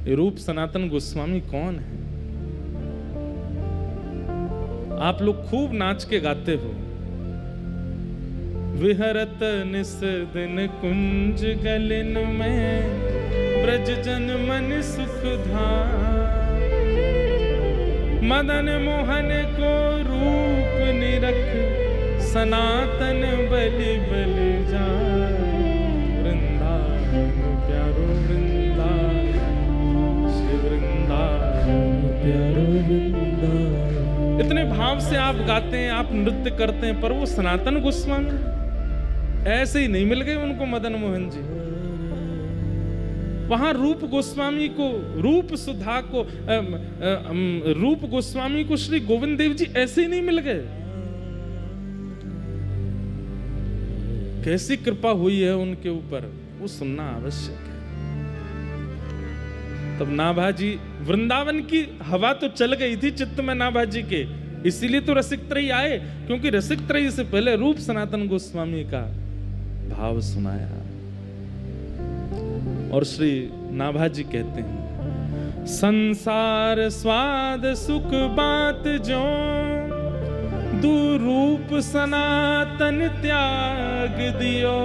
ये रूप सनातन गोस्वामी कौन है? आप लोग खूब नाच के गाते हो। विहरत निस दिन कुंज गलिन में, ब्रज जन मन सुख धाम। मदन मोहन को रूप निरख, सनातन बलि बलि जाए। वृंदावन प्यारो वृंदावन, श्री वृंदावन प्यारो वृंदावन। इतने भाव से आप गाते हैं, आप नृत्य करते हैं, पर वो सनातन गोस्वामी ऐसे ही नहीं मिल गए उनको मदन मोहन जी। वहां रूप गोस्वामी को, रूप सुधा को, रूप गोस्वामी को श्री गोविंद देव जी ऐसे ही नहीं मिल गए। कैसी कृपा हुई है उनके ऊपर, वो सुनना आवश्यक है। तब नाभाजी, वृंदावन की हवा तो चल गई थी चित्त में नाभाजी के, इसीलिए तो रसिक त्रयी आए, क्योंकि रसिक त्रयी से पहले रूप सनातन गोस्वामी का भाव सुनाया। और श्री नाभाजी कहते हैं, संसार स्वाद सुख बात जो, दुरूप सनातन त्याग दियो।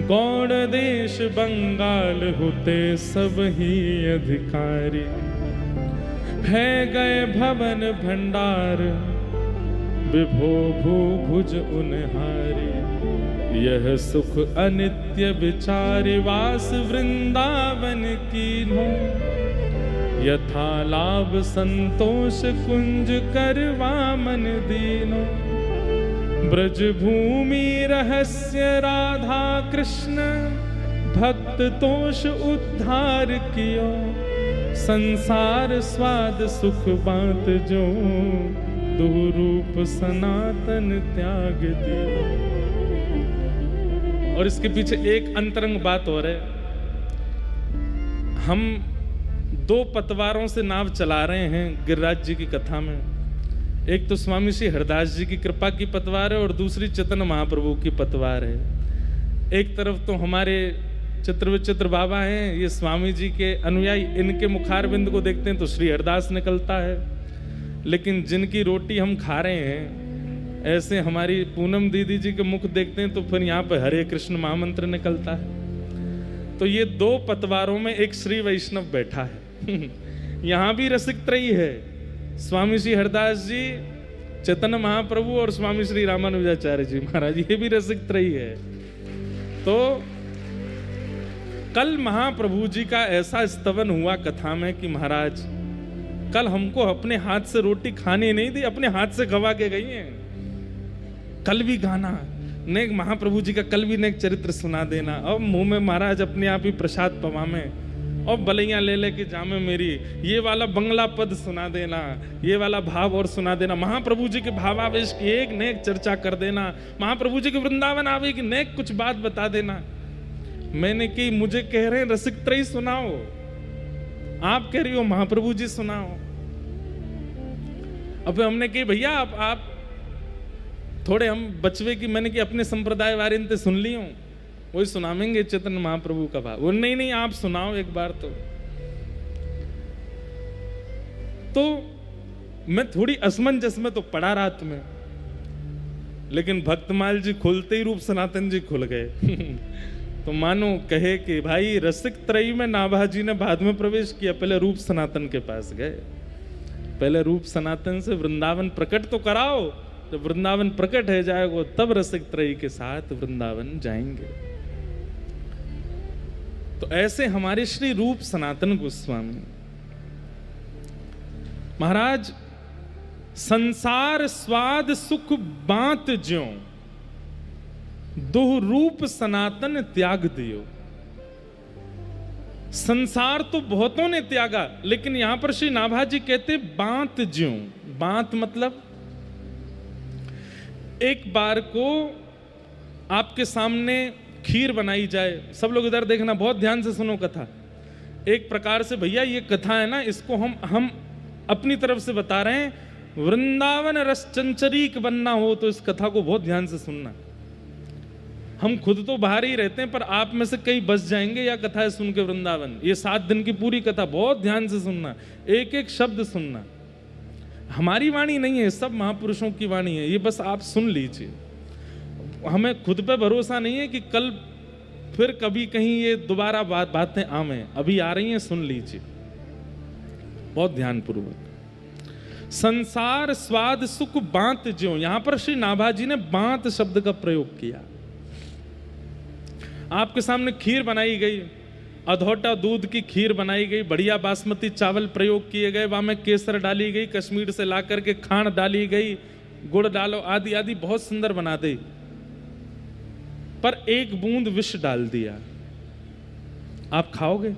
गौड़ देश बंगाल होते सब ही अधिकारी, है गए भवन भंडार, विभो भू भुज उनहारी। यह सुख अनित्य विचारि, वास वृंदावन कीन्हो। यथा लाभ संतोष कुंज करवा मन दीनो। ब्रज भूमि रहस्य राधा कृष्ण, भक्त तोष उद्धार कियो। संसार स्वाद सुख बात जो, दुरूप सनातन त्याग दियो। और इसके पीछे एक अंतरंग बात और है। हम 2 पतवारों से नाव चला रहे हैं गिरिराज जी की कथा में। एक तो स्वामी श्री हरदास जी की कृपा की पतवार है, और दूसरी चैतन्य महाप्रभु की पतवार है। एक तरफ तो हमारे चित्र विचित्र बाबा हैं, ये स्वामी जी के अनुयायी, इनके मुखार बिंद को देखते हैं तो श्री हरदास निकलता है। लेकिन जिनकी रोटी हम खा रहे हैं, ऐसे हमारी पूनम दीदी जी के मुख देखते हैं तो फिर यहाँ पे हरे कृष्ण महामंत्र निकलता है। तो ये 2 पतवारों में एक श्री वैष्णव बैठा है। यहाँ भी रसिक त्रयी है, स्वामी श्री हरदास जी, चैतन्य महाप्रभु और स्वामी श्री रामानुजाचार्य जी महाराज, ये भी रसिक त्रयी है। तो कल महाप्रभु जी का ऐसा स्तवन हुआ कथा में कि महाराज कल हमको अपने हाथ से रोटी खानी नहीं दी, अपने हाथ से खवा के गई हैं। कल भी गाना, नेक महाप्रभु जी का कल भी नेक चरित्र सुना देना। अब मुंह में महाराज अपने आप ही प्रसाद पवा में, और बलैया ले लेके जामे मेरी, ये वाला बंगला पद सुना देना, ये वाला भाव और सुना देना। महाप्रभु जी के भावावेश की एक नेक चर्चा कर देना, महाप्रभु जी के वृंदावन आवे की नेक कुछ बात बता देना। मैंने की, मुझे कह रहे हैं रसिक त्रयी सुनाओ, आप कह रही हो महाप्रभु जी सुनाओ। अब हमने कही भैया आप थोड़े हम बचवे की, मैंने कि अपने संप्रदाय वारिन ते सुन ली हूं, वही सुनावेंगे चैतन्य महाप्रभु का भाव। वो नहीं आप सुनाओ एक बार। तो मैं थोड़ी असमंजस में तो पड़ा रात में, लेकिन भक्तमाल जी खुलते ही रूप सनातन जी खुल गए। तो मानो कहे कि भाई रसिक त्रयी में नाभाजी ने बाद में प्रवेश किया, पहले रूप सनातन के पास गए। पहले रूप सनातन से वृंदावन प्रकट तो कराओ, जब वृंदावन प्रकट है जाएगा तब रसिक त्रयी के साथ वृंदावन जाएंगे। तो ऐसे हमारे श्री रूप सनातन गोस्वामी महाराज, संसार स्वाद सुख बात ज्यों, दुह रूप सनातन त्याग दियो। संसार तो बहुतों ने त्यागा, लेकिन यहां पर श्री नाभाजी कहते बात ज्यों। बात मतलब एक बार को आपके सामने खीर बनाई जाए, सब लोग इधर देखना, बहुत ध्यान से सुनो कथा। एक प्रकार से भैया ये कथा है ना, इसको हम अपनी तरफ से बता रहे हैं, वृंदावन रस चंचरीक बनना हो तो इस कथा को बहुत ध्यान से सुनना। हम खुद तो बाहर ही रहते हैं, पर आप में से कई बस जाएंगे या कथा सुन के वृंदावन। ये 7 दिन की पूरी कथा बहुत ध्यान से सुनना, एक एक शब्द सुनना। हमारी वाणी नहीं है, सब महापुरुषों की वाणी है, ये बस आप सुन लीजिए। हमें खुद पे भरोसा नहीं है कि कल फिर कभी कहीं ये दोबारा बातें आवें, अभी आ रही हैं, सुन लीजिए बहुत ध्यानपूर्वक। संसार स्वाद सुख बांत ज्यों, यहां पर श्री नाभाजी ने बांत शब्द का प्रयोग किया। आपके सामने खीर बनाई गई, अधौटा दूध की खीर बनाई गई, बढ़िया बासमती चावल प्रयोग किए गए, वहां में केसर डाली गई, कश्मीर से ला करके खांड डाली गई, गुड़ डालो, आदि आदि बहुत सुंदर बना दी, पर एक बूंद विष डाल दिया, आप खाओगे?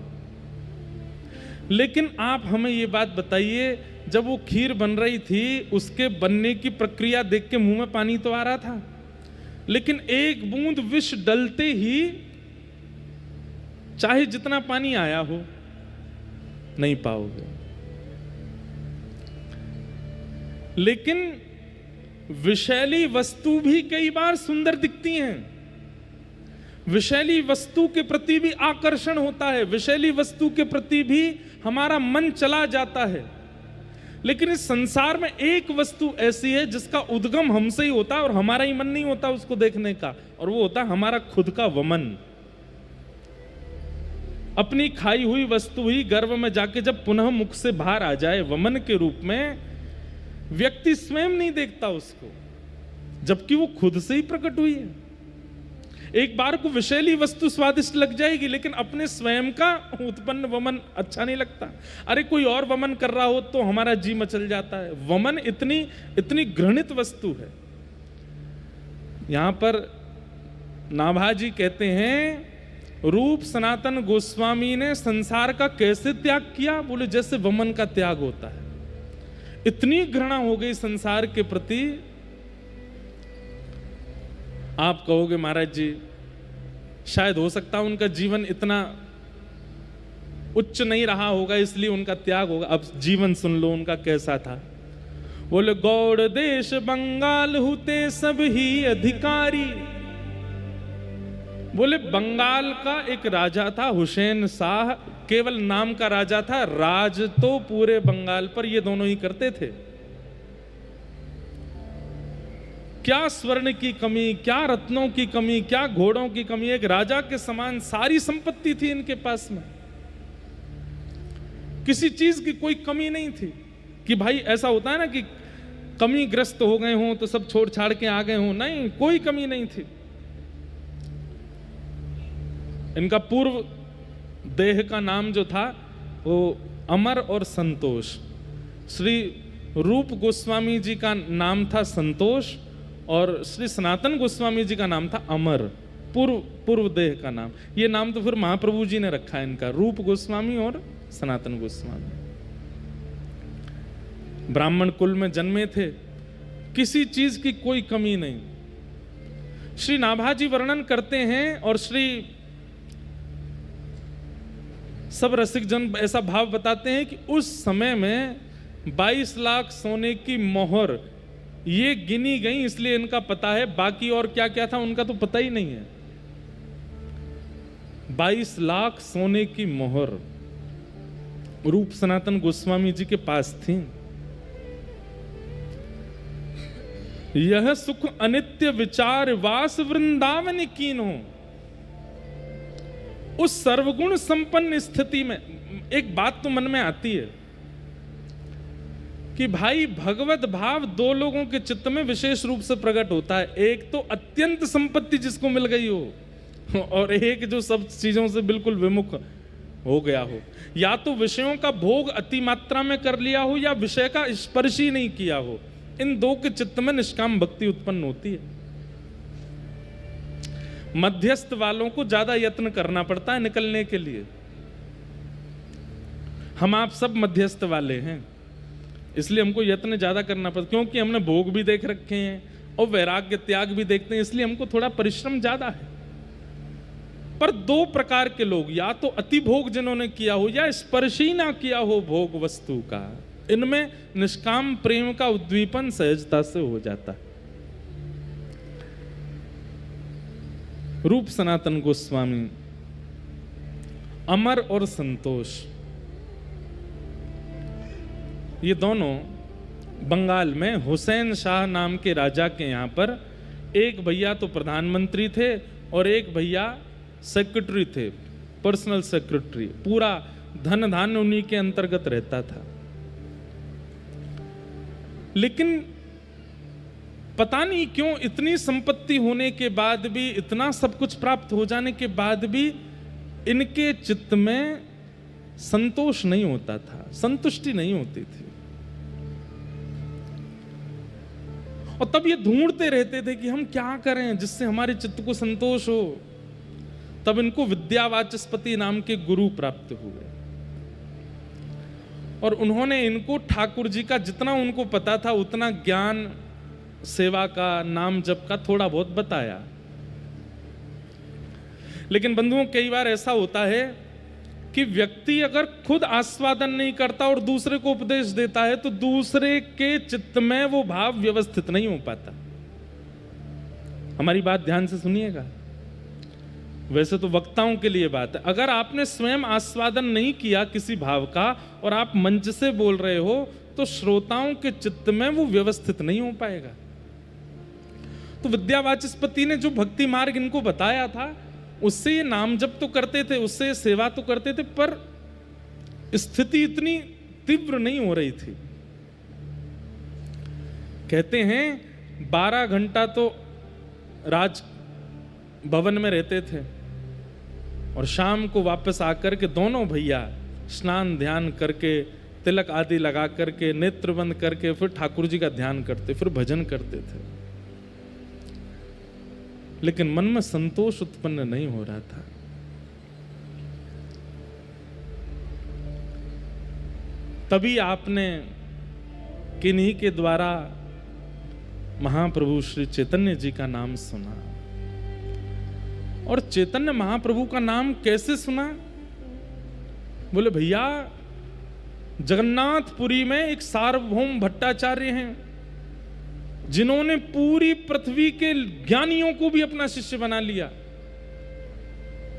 लेकिन आप हमें ये बात बताइए, जब वो खीर बन रही थी उसके बनने की प्रक्रिया देख के मुंह में पानी तो आ रहा था, लेकिन एक बूंद विष डलते ही चाहे जितना पानी आया हो नहीं पाओगे। लेकिन विषैली वस्तु भी कई बार सुंदर दिखती हैं, विषैली वस्तु के प्रति भी आकर्षण होता है, विषैली वस्तु के प्रति भी हमारा मन चला जाता है। लेकिन इस संसार में एक वस्तु ऐसी है जिसका उद्गम हमसे ही होता है और हमारा ही मन नहीं होता उसको देखने का, और वो होता है हमारा खुद का वमन। अपनी खाई हुई वस्तु ही गर्भ में जाके जब पुनः मुख से बाहर आ जाए वमन के रूप में, व्यक्ति स्वयं नहीं देखता उसको, जबकि वो खुद से ही प्रकट हुई है। एक बार को विषैली वस्तु स्वादिष्ट लग जाएगी, लेकिन अपने स्वयं का उत्पन्न वमन अच्छा नहीं लगता। अरे कोई और वमन कर रहा हो तो हमारा जी मचल जाता है। वमन इतनी घृणित वस्तु है। यहां पर नाभाजी कहते हैं, रूप सनातन गोस्वामी ने संसार का कैसे त्याग किया? बोले जैसे वमन का त्याग होता है। इतनी घृणा हो गई संसार के प्रति। आप कहोगे महाराज जी शायद हो सकता है उनका जीवन इतना उच्च नहीं रहा होगा इसलिए उनका त्याग होगा। अब जीवन सुन लो उनका कैसा था। बोले गौड़ देश बंगाल हुते सब ही अधिकारी। बोले बंगाल का एक राजा था हुसैन शाह, केवल नाम का राजा था, राज तो पूरे बंगाल पर ये दोनों ही करते थे। क्या स्वर्ण की कमी, क्या रत्नों की कमी, क्या घोड़ों की कमी, एक राजा के समान सारी संपत्ति थी इनके पास में, किसी चीज की कोई कमी नहीं थी। कि भाई ऐसा होता है ना कि कमी ग्रस्त हो गए हों तो सब छोड़ छाड़ के आ गए हों, नहीं, कोई कमी नहीं थी। इनका पूर्व देह का नाम जो था वो अमर और संतोष। श्री रूप गोस्वामी जी का नाम था संतोष और श्री सनातन गोस्वामी जी का नाम था अमर, पूर्व देह का नाम। ये नाम तो फिर महाप्रभु जी ने रखा है इनका, रूप गोस्वामी और सनातन गोस्वामी। ब्राह्मण कुल में जन्मे थे, किसी चीज की कोई कमी नहीं। श्री नाभाजी वर्णन करते हैं और श्री सब रसिक जन ऐसा भाव बताते हैं कि उस समय में 22 लाख सोने की मोहर ये गिनी गई, इसलिए इनका पता है, बाकी और क्या क्या था उनका तो पता ही नहीं है। 22 लाख सोने की मोहर रूप सनातन गोस्वामी जी के पास थी। यह सुख अनित्य विचार वास वृंदावन कीन्हो। उस सर्वगुण संपन्न स्थिति में एक बात तो मन में आती है कि भाई भगवत भाव दो लोगों के चित्त में विशेष रूप से प्रकट होता है। एक तो अत्यंत संपत्ति जिसको मिल गई हो और एक जो सब चीजों से बिल्कुल विमुख हो गया हो। या तो विषयों का भोग अति मात्रा में कर लिया हो या विषय का स्पर्श ही नहीं किया हो। इन दो के चित्त में निष्काम भक्ति उत्पन्न होती है। मध्यस्थ वालों को ज्यादा यत्न करना पड़ता है निकलने के लिए। हम आप सब मध्यस्थ वाले हैं, इसलिए हमको यत्न ज्यादा करना पड़ता, क्योंकि हमने भोग भी देख रखे हैं और वैराग्य त्याग भी देखते हैं, इसलिए हमको थोड़ा परिश्रम ज्यादा है। पर दो प्रकार के लोग, या तो अति भोग जिन्होंने किया हो या स्पर्श ही ना किया हो भोग वस्तु का, इनमें निष्काम प्रेम का उद्दीपन सहजता से हो जाता है। रूप सनातन गोस्वामी, अमर और संतोष, ये दोनों बंगाल में हुसैन शाह नाम के राजा के यहाँ पर, एक भैया तो प्रधानमंत्री थे और एक भैया सेक्रेटरी थे, पर्सनल सेक्रेटरी, पूरा धन धान्य उन्हीं के अंतर्गत रहता था। लेकिन पता नहीं क्यों इतनी संपत्ति होने के बाद भी, इतना सब कुछ प्राप्त हो जाने के बाद भी इनके चित्त में संतोष नहीं होता था, संतुष्टि नहीं होती थी। और तब ये ढूंढते रहते थे कि हम क्या करें जिससे हमारे चित्त को संतोष हो। तब इनको विद्यावाचस्पति नाम के गुरु प्राप्त हुए और उन्होंने इनको ठाकुर जी का जितना उनको पता था उतना ज्ञान, सेवा का, नाम जप का थोड़ा बहुत बताया। लेकिन बंधुओं, कई बार ऐसा होता है कि व्यक्ति अगर खुद आस्वादन नहीं करता और दूसरे को उपदेश देता है तो दूसरे के चित्त में वो भाव व्यवस्थित नहीं हो पाता। हमारी बात ध्यान से सुनिएगा, वैसे तो वक्ताओं के लिए बात है। अगर आपने स्वयं आस्वादन नहीं किया किसी भाव का और आप मंच से बोल रहे हो तो श्रोताओं के चित्त में वो व्यवस्थित नहीं हो पाएगा। तो विद्यावाचस्पति ने जो भक्ति मार्ग इनको बताया था उससे ये नाम जप तो करते थे, उससे सेवा तो करते थे, पर स्थिति इतनी तीव्र नहीं हो रही थी। कहते हैं 12 घंटा तो राज भवन में रहते थे और शाम को वापस आकर के दोनों भैया स्नान ध्यान करके, तिलक आदि लगा करके, नेत्र बंद करके फिर ठाकुर जी का ध्यान करते, फिर भजन करते थे। लेकिन मन में संतोष उत्पन्न नहीं हो रहा था। तभी आपने किन्हीं के द्वारा महाप्रभु श्री चैतन्य जी का नाम सुना। और चैतन्य महाप्रभु का नाम कैसे सुना? बोले भैया, जगन्नाथपुरी में एक सार्वभौम भट्टाचार्य हैं जिन्होंने पूरी पृथ्वी के ज्ञानियों को भी अपना शिष्य बना लिया।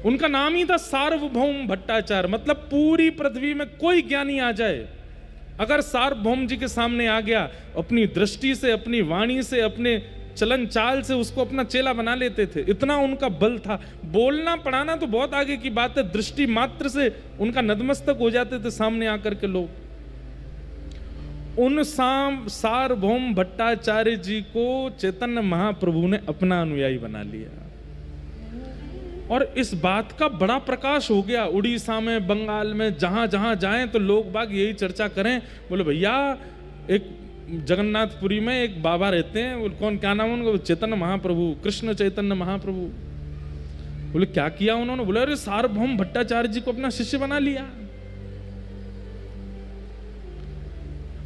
उनका नाम ही था सार्वभौम भट्टाचार्य, मतलब पूरी पृथ्वी में कोई ज्ञानी आ जाए, अगर सार्वभौम जी के सामने आ गया, अपनी दृष्टि से, अपनी वाणी से, अपने चलन चाल से उसको अपना चेला बना लेते थे। इतना उनका बल था। बोलना पढ़ाना तो बहुत आगे की बात है, दृष्टि मात्र से उनका नतमस्तक हो जाते थे सामने आकर के लोग। उन सार्वभौम भट्टाचार्य जी को चैतन्य महाप्रभु ने अपना अनुयायी बना लिया और इस बात का बड़ा प्रकाश हो गया। उड़ीसा में, बंगाल में, जहां जहां जाएं तो लोग बाग यही चर्चा करें। बोले भैया, एक जगन्नाथपुरी में एक बाबा रहते हैं, कौन, क्या नाम उनका? चैतन्य महाप्रभु, कृष्ण चैतन्य महाप्रभु। बोले क्या किया उन्होंने? बोले अरे सार्वभौम भट्टाचार्य जी को अपना शिष्य बना लिया।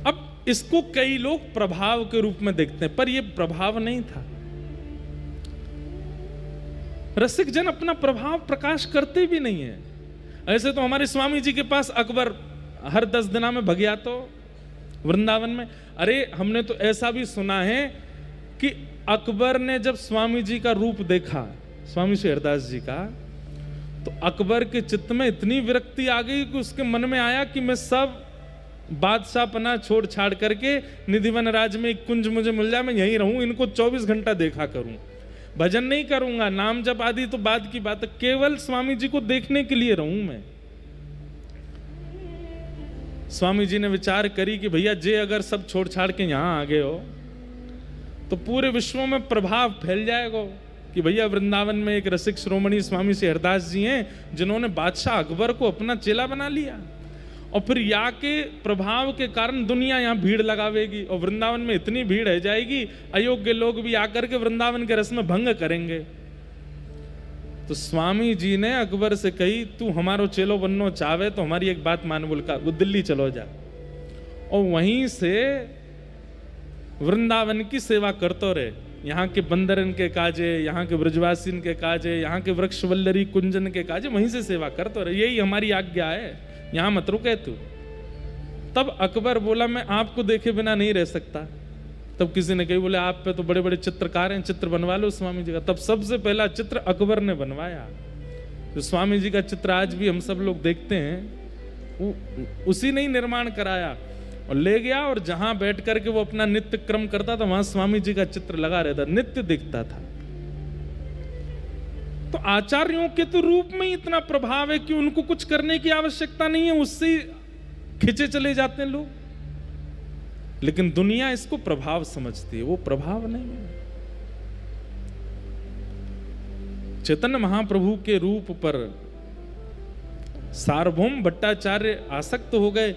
अब इसको कई लोग प्रभाव के रूप में देखते हैं, पर यह प्रभाव नहीं था। रसिक जन अपना प्रभाव प्रकाश करते भी नहीं है। ऐसे तो हमारे स्वामी जी के पास अकबर हर 10 दिना में भग तो वृंदावन में। अरे हमने तो ऐसा भी सुना है कि अकबर ने जब स्वामी जी का रूप देखा, स्वामी श्री हरदास जी का, तो अकबर के चित्त में इतनी विरक्ति आ गई कि उसके मन में आया कि मैं सब बादशाहपना छोड़ छाड़ करके निधिवन राज में एक कुंज मुझे मिल जाए, मैं यहीं रहूं, इनको 24 घंटा देखा करूं, भजन नहीं करूंगा, नाम जप आदि तो बाद की बात है, केवल स्वामी जी को देखने के लिए रहूं मैं। स्वामी जी ने विचार करी कि भैया जे अगर सब छोड़ छाड़ के यहां आ गए हो तो पूरे विश्व में प्रभाव फैल जाएगा कि भैया वृंदावन में एक रसिक श्रोमणी स्वामी श्री हरदास जी हैं जिन्होंने बादशाह अकबर को अपना चेला बना लिया, और फिर यहाँ के प्रभाव के कारण दुनिया यहाँ भीड़ लगावेगी और वृंदावन में इतनी भीड़ रह जाएगी, अयोग्य लोग भी आकर के वृंदावन के रस में भंग करेंगे। तो स्वामी जी ने अकबर से कही, तू हमारो चेलो बननो चाहे तो हमारी एक बात मान, बोल का वो दिल्ली चलो जा और वहीं से वृंदावन की सेवा करते रहे। यहाँ के बंदरन के काजे, यहाँ के ब्रजवासीन के काजे, यहाँ के वृक्ष वल्लरी कुंजन के काजे, वहीं से सेवा करते रहे, यही हमारी आज्ञा है, यहाँ मत रुके तू। तब अकबर बोला, मैं आपको देखे बिना नहीं रह सकता, तब किसी ने कही, बोले आप पे तो बड़े बड़े चित्रकार हैं, चित्र बनवा लो स्वामी जी का। तब सबसे पहला चित्र अकबर ने बनवाया। जो स्वामी जी का चित्र आज भी हम सब लोग देखते हैं, वो उसी ने ही निर्माण कराया और ले गया, और जहां बैठ करके वो अपना नित्य क्रम करता था वहां स्वामी जी का चित्र लगा रहता, नित्य दिखता था। तो आचार्यों के तो रूप में ही इतना प्रभाव है कि उनको कुछ करने की आवश्यकता नहीं है, उससे खिंचे चले जाते हैं लोग। लेकिन दुनिया इसको प्रभाव समझती है, वो प्रभाव नहीं है। चैतन्य महाप्रभु के रूप पर सार्वभौम भट्टाचार्य आसक्त हो गए।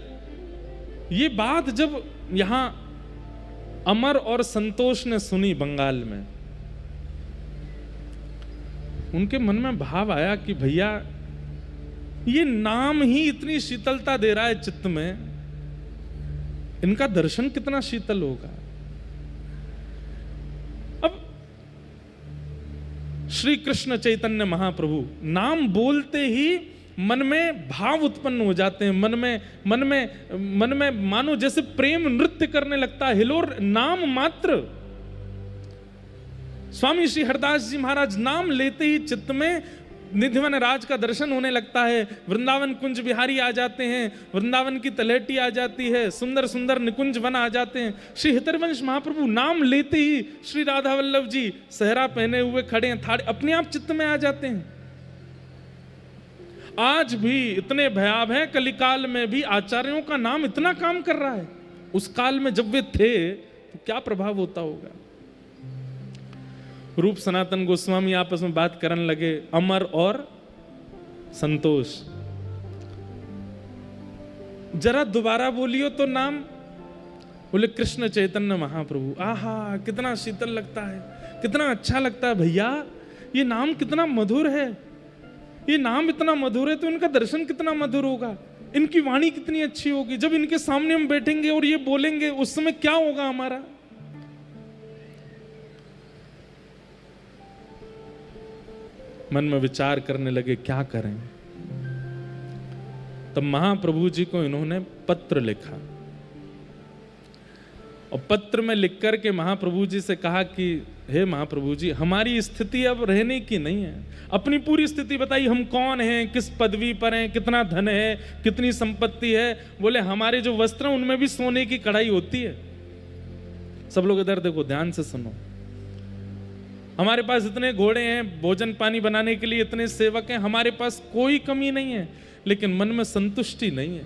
ये बात जब यहां अमर और संतोष ने सुनी बंगाल में, उनके मन में भाव आया कि भैया ये नाम ही इतनी शीतलता दे रहा है चित्त में, इनका दर्शन कितना शीतल होगा। अब श्री कृष्ण चैतन्य महाप्रभु नाम बोलते ही मन में भाव उत्पन्न हो जाते हैं, मन में मानो जैसे प्रेम नृत्य करने लगता है। हिलोर नाम मात्र, स्वामी श्री हरदास जी महाराज नाम लेते ही चित्त में निधिवन राज का दर्शन होने लगता है। वृंदावन कुंज बिहारी आ जाते हैं, वृंदावन की तलहटी आ जाती है, सुंदर सुंदर निकुंज वन आ जाते हैं। श्री हितरवंश महाप्रभु नाम लेते ही श्री राधा वल्लभ जी सहरा पहने हुए खड़े हैं, थाड़े अपने आप चित्त में आ जाते हैं। आज भी इतने भयावह हैं, कलिकाल में भी आचार्यों का नाम इतना काम कर रहा है। उस काल में जब वे थे तो क्या प्रभाव होता होगा। रूप सनातन गोस्वामी आपस में बात करने लगे, अमर और संतोष, जरा दोबारा बोलियो तो नाम। बोले कृष्ण चैतन्य महाप्रभु। आहा, कितना शीतल लगता है, कितना अच्छा लगता है भैया। ये नाम कितना मधुर है, ये नाम इतना मधुर है तो इनका दर्शन कितना मधुर होगा, इनकी वाणी कितनी अच्छी होगी। जब इनके सामने हम बैठेंगे और ये बोलेंगे उस समय क्या होगा हमारा। मन में विचार करने लगे क्या करें। तब महाप्रभु जी को इन्होंने पत्र लिखा और पत्र में लिख करके महाप्रभु जी से कहा कि हे महाप्रभु जी, हमारी स्थिति अब रहने की नहीं है, अपनी पूरी स्थिति बताइए, हम कौन हैं, किस पदवी पर हैं, कितना धन है, कितनी संपत्ति है। बोले हमारे जो वस्त्र हैं उनमें भी सोने की कढ़ाई होती है। सब लोग इधर देखो, ध्यान से सुनो। हमारे पास इतने घोड़े हैं, भोजन पानी बनाने के लिए इतने सेवक हैं, हमारे पास कोई कमी नहीं है, लेकिन मन में संतुष्टि नहीं है।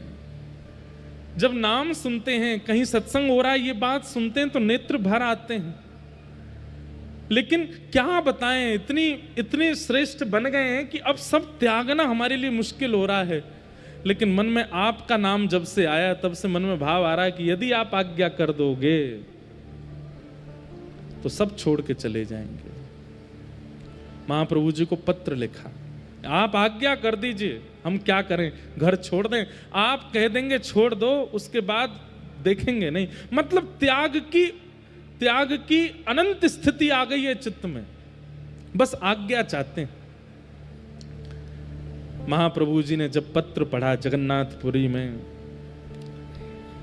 जब नाम सुनते हैं, कहीं सत्संग हो रहा है, ये बात सुनते हैं तो नेत्र भर आते हैं। लेकिन क्या बताएं, इतने श्रेष्ठ बन गए हैं कि अब सब त्यागना हमारे लिए मुश्किल हो रहा है। लेकिन मन में आपका नाम जब से आया तब से मन में भाव आ रहा है कि यदि आप आज्ञा कर दोगे तो सब छोड़ के चले जाएंगे। महाप्रभु जी को पत्र लिखा, आप आज्ञा कर दीजिए, हम क्या करें, घर छोड़ दें। आप कह देंगे छोड़ दो, उसके बाद देखेंगे नहीं। मतलब त्याग की अनंत स्थिति आ गई है चित्त में, बस आज्ञा चाहते हैं। महाप्रभु जी ने जब पत्र पढ़ा जगन्नाथपुरी में,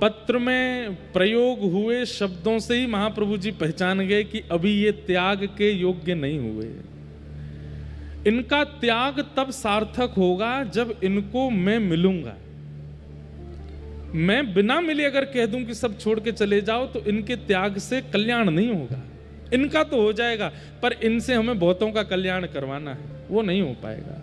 पत्र में प्रयोग हुए शब्दों से ही महाप्रभु जी पहचान गए कि अभी ये त्याग के योग्य नहीं हुए। इनका त्याग तब सार्थक होगा जब इनको मैं मिलूंगा। मैं बिना मिले अगर कह दूं कि सब छोड़ के चले जाओ तो इनके त्याग से कल्याण नहीं होगा। इनका तो हो जाएगा, पर इनसे हमें बहुतों का कल्याण करवाना है, वो नहीं हो पाएगा।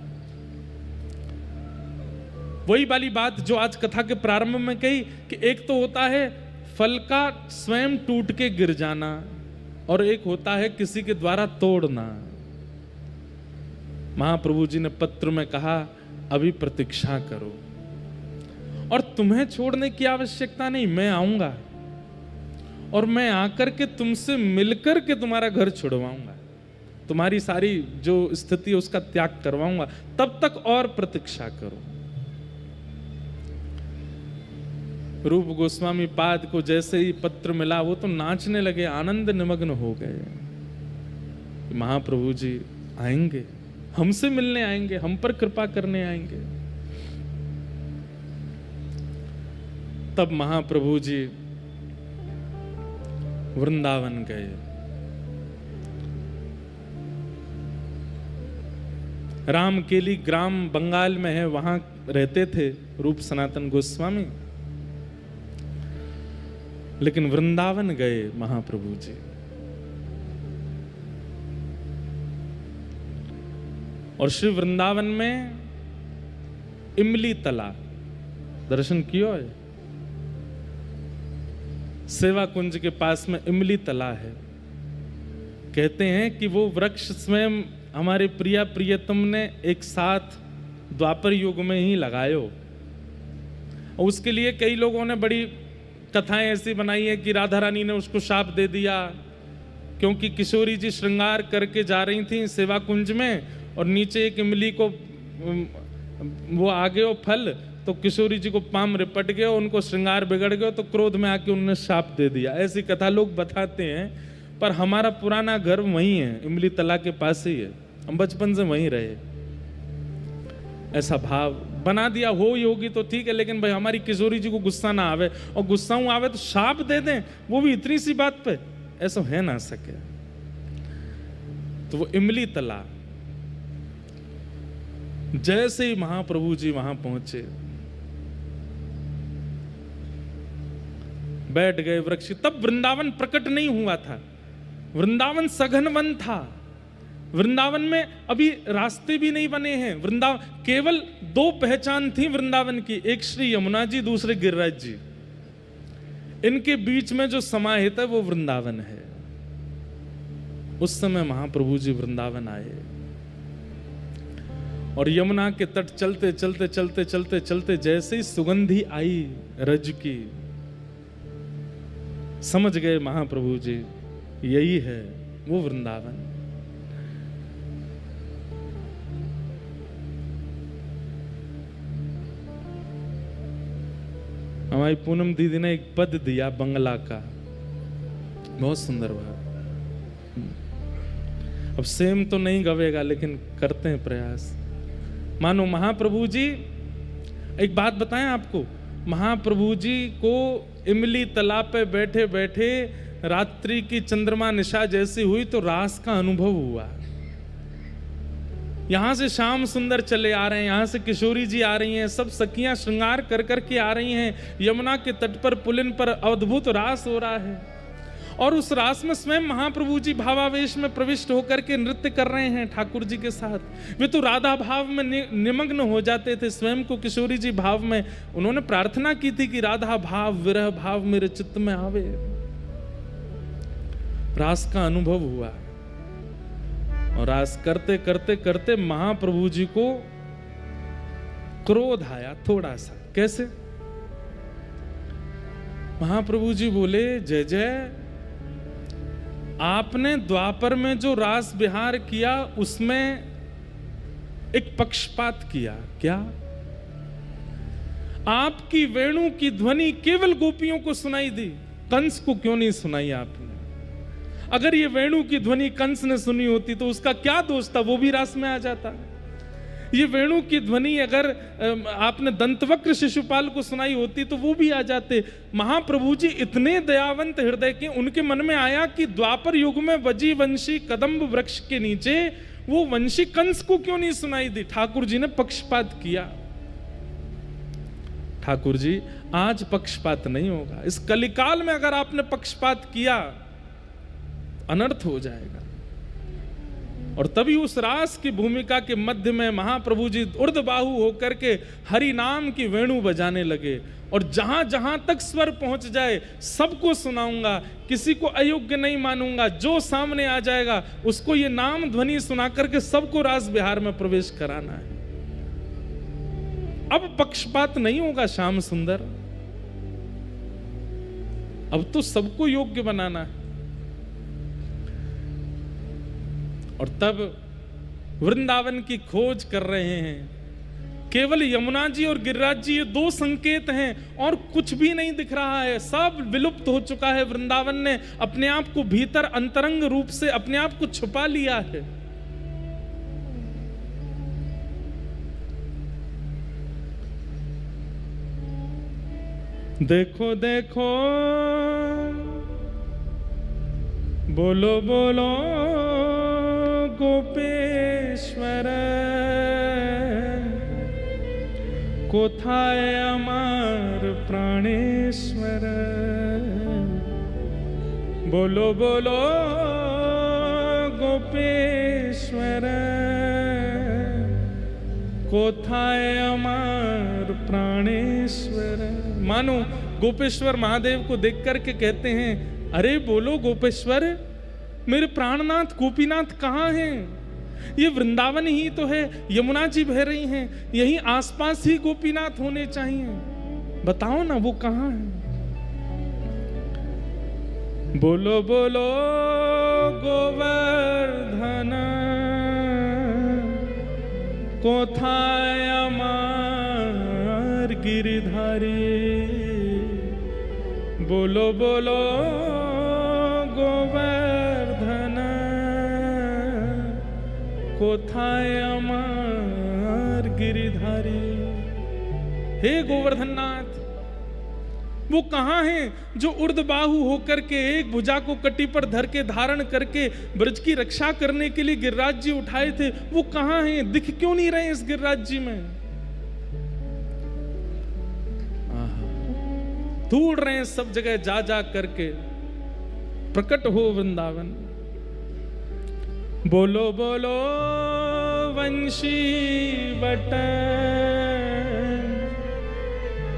वही वाली बात जो आज कथा के प्रारंभ में कही कि एक तो होता है फल का स्वयं टूट के गिर जाना, और एक होता है किसी के द्वारा तोड़ना। महाप्रभु जी ने पत्र में कहा अभी प्रतीक्षा करो, और तुम्हें छोड़ने की आवश्यकता नहीं, मैं आऊंगा और मैं आकर के तुमसे मिलकर के तुम्हारा घर छुड़वाऊंगा, तुम्हारी सारी जो स्थिति है उसका त्याग करवाऊंगा, तब तक और प्रतीक्षा करो। रूप गोस्वामी पाद को जैसे ही पत्र मिला वो तो नाचने लगे, आनंद निमग्न हो गए। महाप्रभु जी आएंगे, हमसे मिलने आएंगे, हम पर कृपा करने आएंगे। तब महाप्रभु जी वृंदावन गए। रामकेली ग्राम बंगाल में है, वहां रहते थे रूप सनातन गोस्वामी। लेकिन वृंदावन गए महाप्रभु जी। और श्री वृंदावन में इमली तला दर्शन किया है। सेवा कुंज के पास में इमली तला है। कहते हैं कि वो वृक्ष स्वयं हमारे प्रिया प्रियतम ने एक साथ द्वापर युग में ही लगायो। और उसके लिए कई लोगों ने बड़ी कथाएं ऐसी बनाई है कि राधा रानी ने उसको शाप दे दिया, क्योंकि किशोरी जी श्रृंगार करके जा रही थी सेवा कुंज में और नीचे एक इमली को वो आ गए फल, तो किशोरी जी को पाम रिपट गए, उनको श्रृंगार बिगड़ गया, तो क्रोध में आके उन्होंने शाप दे दिया। ऐसी कथा लोग बताते हैं, पर हमारा पुराना घर वहीं है, इमली तला के पास ही है, हम बचपन से वहीं रहे। ऐसा भाव बना दिया हो होगी तो ठीक है, लेकिन भाई हमारी किशोरी जी को गुस्सा ना आवे, और गुस्सा आवे तो शाप दे दें, वो भी इतनी सी बात पे, ऐसा है ना सके। तो वो इमली तला, जैसे ही महाप्रभु जी वहां पहुंचे, बैठ गए वृक्ष। तब वृंदावन प्रकट नहीं हुआ था, वृंदावन सघन वन था। वृंदावन में अभी रास्ते भी नहीं बने हैं। वृंदावन केवल दो पहचान थी वृंदावन की, एक श्री यमुना जी, दूसरे गिरिराज जी। इनके बीच में जो समाहित है वो वृंदावन है। उस समय महाप्रभु जी वृंदावन आए और यमुना के तट चलते चलते चलते चलते चलते जैसे ही सुगंधी आई रज की, समझ गए महाप्रभु जी यही है वो वृंदावन। हमारी पूनम दीदी ने एक पद दिया बंगला का, बहुत सुंदर भाव। अब सेम तो नहीं गवेगा, लेकिन करते हैं प्रयास। मानो महाप्रभु जी, एक बात बताएं आपको, महाप्रभु जी को इमली तालाब पे बैठे बैठे रात्रि की चंद्रमा निशा जैसी हुई तो रास का अनुभव हुआ। यहां से श्याम सुंदर चले आ रहे हैं, यहां से किशोरी जी आ रही हैं, सब सखियां श्रृंगार कर करके आ रही हैं। यमुना के तट पर पुलिन पर अद्भुत रास हो रहा है, और उस रास में स्वयं महाप्रभु जी भावावेश में प्रविष्ट होकर के नृत्य कर रहे हैं ठाकुर जी के साथ। वे तो राधा भाव में निमग्न हो जाते थे, स्वयं को किशोरी जी भाव में। उन्होंने प्रार्थना की थी कि राधा भाव विरह भाव मेरे चित्त में आवे। रास का अनुभव हुआ, और रास करते करते करते महाप्रभु जी को क्रोध आया थोड़ा सा। कैसे? महाप्रभु जी बोले, जय जय, आपने द्वापर में जो रास विहार किया उसमें एक पक्षपात किया। क्या? आपकी वेणु की ध्वनि केवल गोपियों को सुनाई दी, कंस को क्यों नहीं सुनाई आपने? अगर ये वेणु की ध्वनि कंस ने सुनी होती तो उसका क्या दोष था, वो भी रास में आ जाता। ये वेणु की ध्वनि अगर आपने दंतवक्र शिशुपाल को सुनाई होती तो वो भी आ जाते। महाप्रभु जी इतने दयावंत हृदय के, उनके मन में आया कि द्वापर युग में बजी वंशी कदम्ब वृक्ष के नीचे वो वंशी कंस को क्यों नहीं सुनाई दी। ठाकुर जी ने पक्षपात किया। ठाकुर जी, आज पक्षपात नहीं होगा। इस कलिकाल में अगर आपने पक्षपात किया, अनर्थ हो जाएगा। और तभी उस रास की भूमिका के मध्य में महाप्रभु जी ऊर्ध्वबाहु होकर के हरि नाम की वेणु बजाने लगे, और जहां जहां तक स्वर पहुंच जाए सबको सुनाऊंगा, किसी को अयोग्य नहीं मानूंगा। जो सामने आ जाएगा उसको ये नाम ध्वनि सुना करके सबको रास विहार में प्रवेश कराना है। अब पक्षपात नहीं होगा श्याम सुंदर, अब तो सबको योग्य बनाना है। और तब वृंदावन की खोज कर रहे हैं। केवल यमुना जी और गिरिराज जी ये दो संकेत हैं, और कुछ भी नहीं दिख रहा है। सब विलुप्त हो चुका है। वृंदावन ने अपने आप को भीतर अंतरंग रूप से अपने आप को छुपा लिया है। देखो देखो बोलो बोलो गोपेश्वर कोथाय अमर प्राणेश्वर। बोलो बोलो गोपेश्वर कोथाय अमर प्राणेश्वर। मानो गोपेश्वर महादेव को देख करके कहते हैं, अरे बोलो गोपेश्वर, मेरे प्राणनाथ गोपीनाथ कहाँ हैं? ये वृंदावन ही तो है, यमुना जी बह रही हैं, यहीं आसपास ही गोपीनाथ होने चाहिए, बताओ ना वो कहाँ हैं? बोलो बोलो गोवर्धन कोथाय अमर गिरिधारी। बोलो बोलो गोवर्धन कोथाय अमर गिरिधारी। हे गोवर्धन नाथ, वो कहाँ हैं जो ऊर्ध्वबाहु होकर के एक भुजा को कटी पर धर के धारण करके ब्रज की रक्षा करने के लिए गिरिराज जी उठाए थे? वो कहाँ हैं? दिख क्यों नहीं रहे इस गिरिराज जी में? ढूंढ रहे हैं सब जगह जा जा करके, प्रकट हो वृंदावन। बोलो बोलो वंशी बट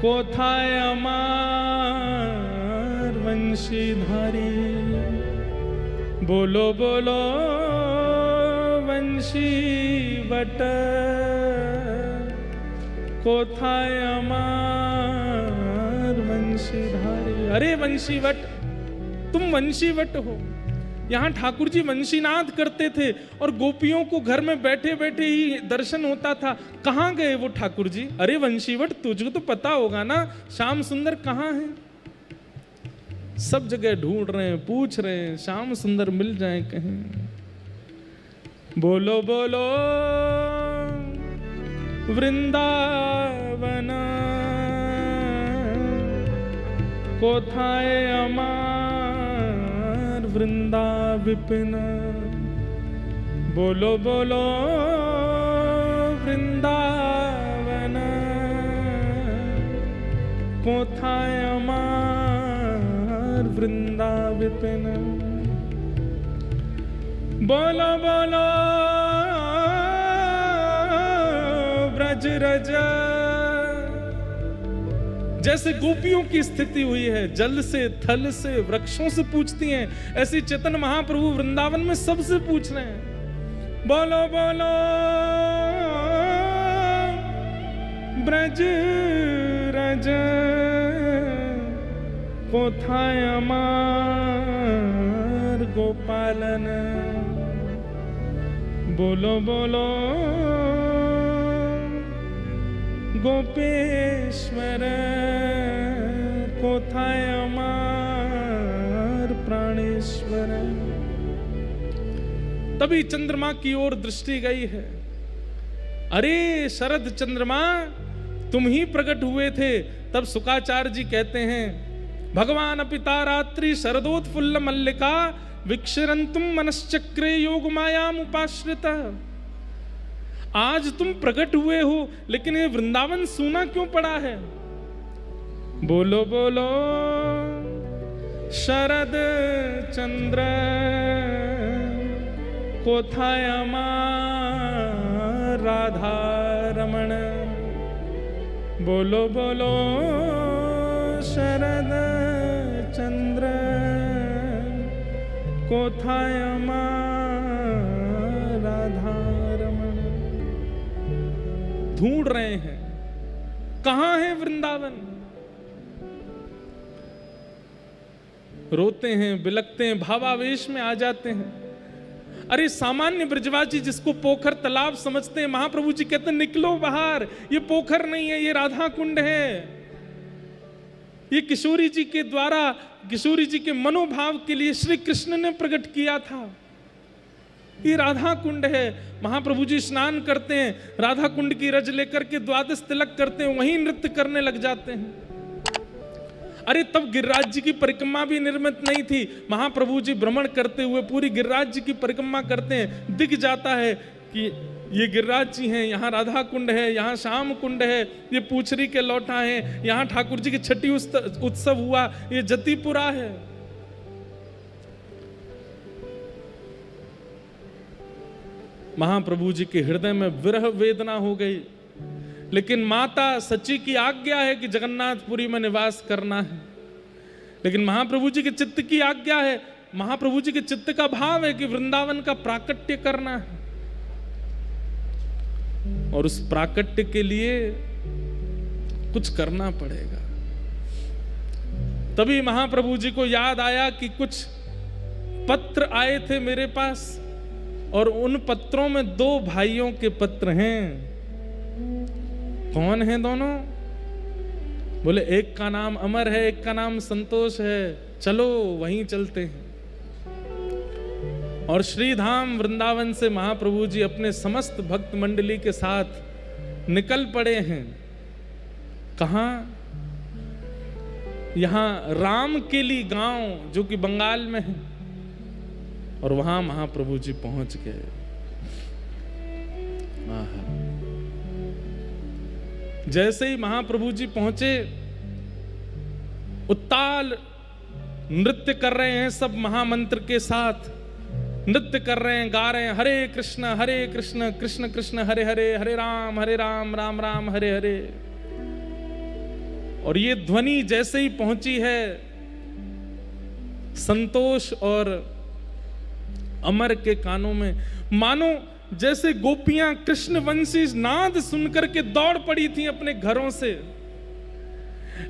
कोथाय अमर वंशीधारी। बोलो बोलो वंशी बट कोथाय अमर वंशीधारी। अरे वंशीवट, तुम वंशीवट हो। यहाँ ठाकुर जी वंशीनाद करते थे और गोपियों को घर में बैठे बैठे ही दर्शन होता था। कहाँ गए वो ठाकुर जी? अरे वंशीवट, तुझको तो पता होगा ना, श्याम सुंदर कहाँ है? सब जगह ढूंढ रहे हैं, पूछ रहे हैं, श्याम सुंदर मिल जाए कहीं। बोलो बोलो वृंदावन कोथाय अमर वृंदा विपिन। बोलो बोलो वृंदावन कोथाय अमर वृंदा विपिन। बोलो बोलो ब्रज रज। जैसे गोपियों की स्थिति हुई है, जल से, थल से, वृक्षों से पूछती हैं, ऐसे चेतन महाप्रभु वृंदावन में सबसे पूछ रहे हैं। बोलो बोलो ब्रज रज कोथाय अमर गोपालन। बोलो बोलो गोपेश्वर कोथाय अमर प्राणेश्वर। तभी चंद्रमा की ओर दृष्टि गई है। अरे शरद चंद्रमा, तुम ही प्रकट हुए थे। तब शुकाचार्य जी कहते हैं, भगवान पिता रात्रि शरदोत्फुल्ल मल्लिका विक्षरंतुम मनश्चक्रे योग मायाम उपाश्रिता। आज तुम प्रकट हुए हो, लेकिन ये वृंदावन सूना क्यों पड़ा है? बोलो बोलो शरद चंद्र कोथाय अमर राधा रमण। बोलो बोलो शरद चंद्र कोथाय अमर राधा रमण। ढूंढ रहे हैं कहां है वृंदावन। रोते हैं, बिलकते हैं, भावावेश में आ जाते हैं। अरे सामान्य ब्रजवासी जिसको पोखर तालाब समझते हैं, महाप्रभु जी कहते हैं निकलो बाहर, ये पोखर नहीं है, ये राधा कुंड है। ये किशोरी जी के द्वारा, किशोरी जी के मनोभाव के लिए श्री कृष्ण ने प्रकट किया था। ये राधा कुंड है। महाप्रभु जी स्नान करते हैं, राधा कुंड की रज लेकर के द्वादश तिलक करते हैं, वहीं नृत्य करने लग जाते हैं। अरे तब गिरिराज जी की परिक्रमा भी निर्मित नहीं थी। महाप्रभु जी भ्रमण करते हुए पूरी गिरिराज जी की परिक्रमा करते हैं, दिख जाता है कि ये गिरिराज जी हैं, यहाँ राधा कुंड है, यहाँ श्याम कुंड है, ये पूछरी के लौटा है, यहाँ ठाकुर जी की छठी उत्सव हुआ, ये जतिपुरा है। महाप्रभु जी के हृदय में विरह वेदना हो गई, लेकिन माता सची की आज्ञा है कि जगन्नाथपुरी में निवास करना है। लेकिन महाप्रभु जी के चित्त की आज्ञा है, महाप्रभु जी के चित्त का भाव है कि वृंदावन का प्राकट्य करना है, और उस प्राकट्य के लिए कुछ करना पड़ेगा। तभी महाप्रभु जी को याद आया कि कुछ पत्र आए थे मेरे पास, और उन पत्रों में 2 भाइयों के पत्र हैं। कौन हैं दोनों? बोले एक का नाम अमर है, एक का नाम संतोष है, चलो वहीं चलते हैं। और श्रीधाम वृंदावन से महाप्रभु जी अपने समस्त भक्त मंडली के साथ निकल पड़े हैं। कहां? यहां रामकेली गांव जो कि बंगाल में है, और वहां महाप्रभु जी पहुंच गए। जैसे ही महाप्रभु जी पहुंचे, उत्ताल नृत्य कर रहे हैं, सब महामंत्र के साथ नृत्य कर रहे हैं, गा रहे हैं, हरे कृष्ण कृष्ण कृष्ण हरे हरे, हरे राम राम राम हरे हरे। और ये ध्वनि जैसे ही पहुंची है, संतोष और अमर के कानों में, मानो जैसे गोपियां कृष्ण वंशी नाद सुनकर के दौड़ पड़ी थी अपने घरों से।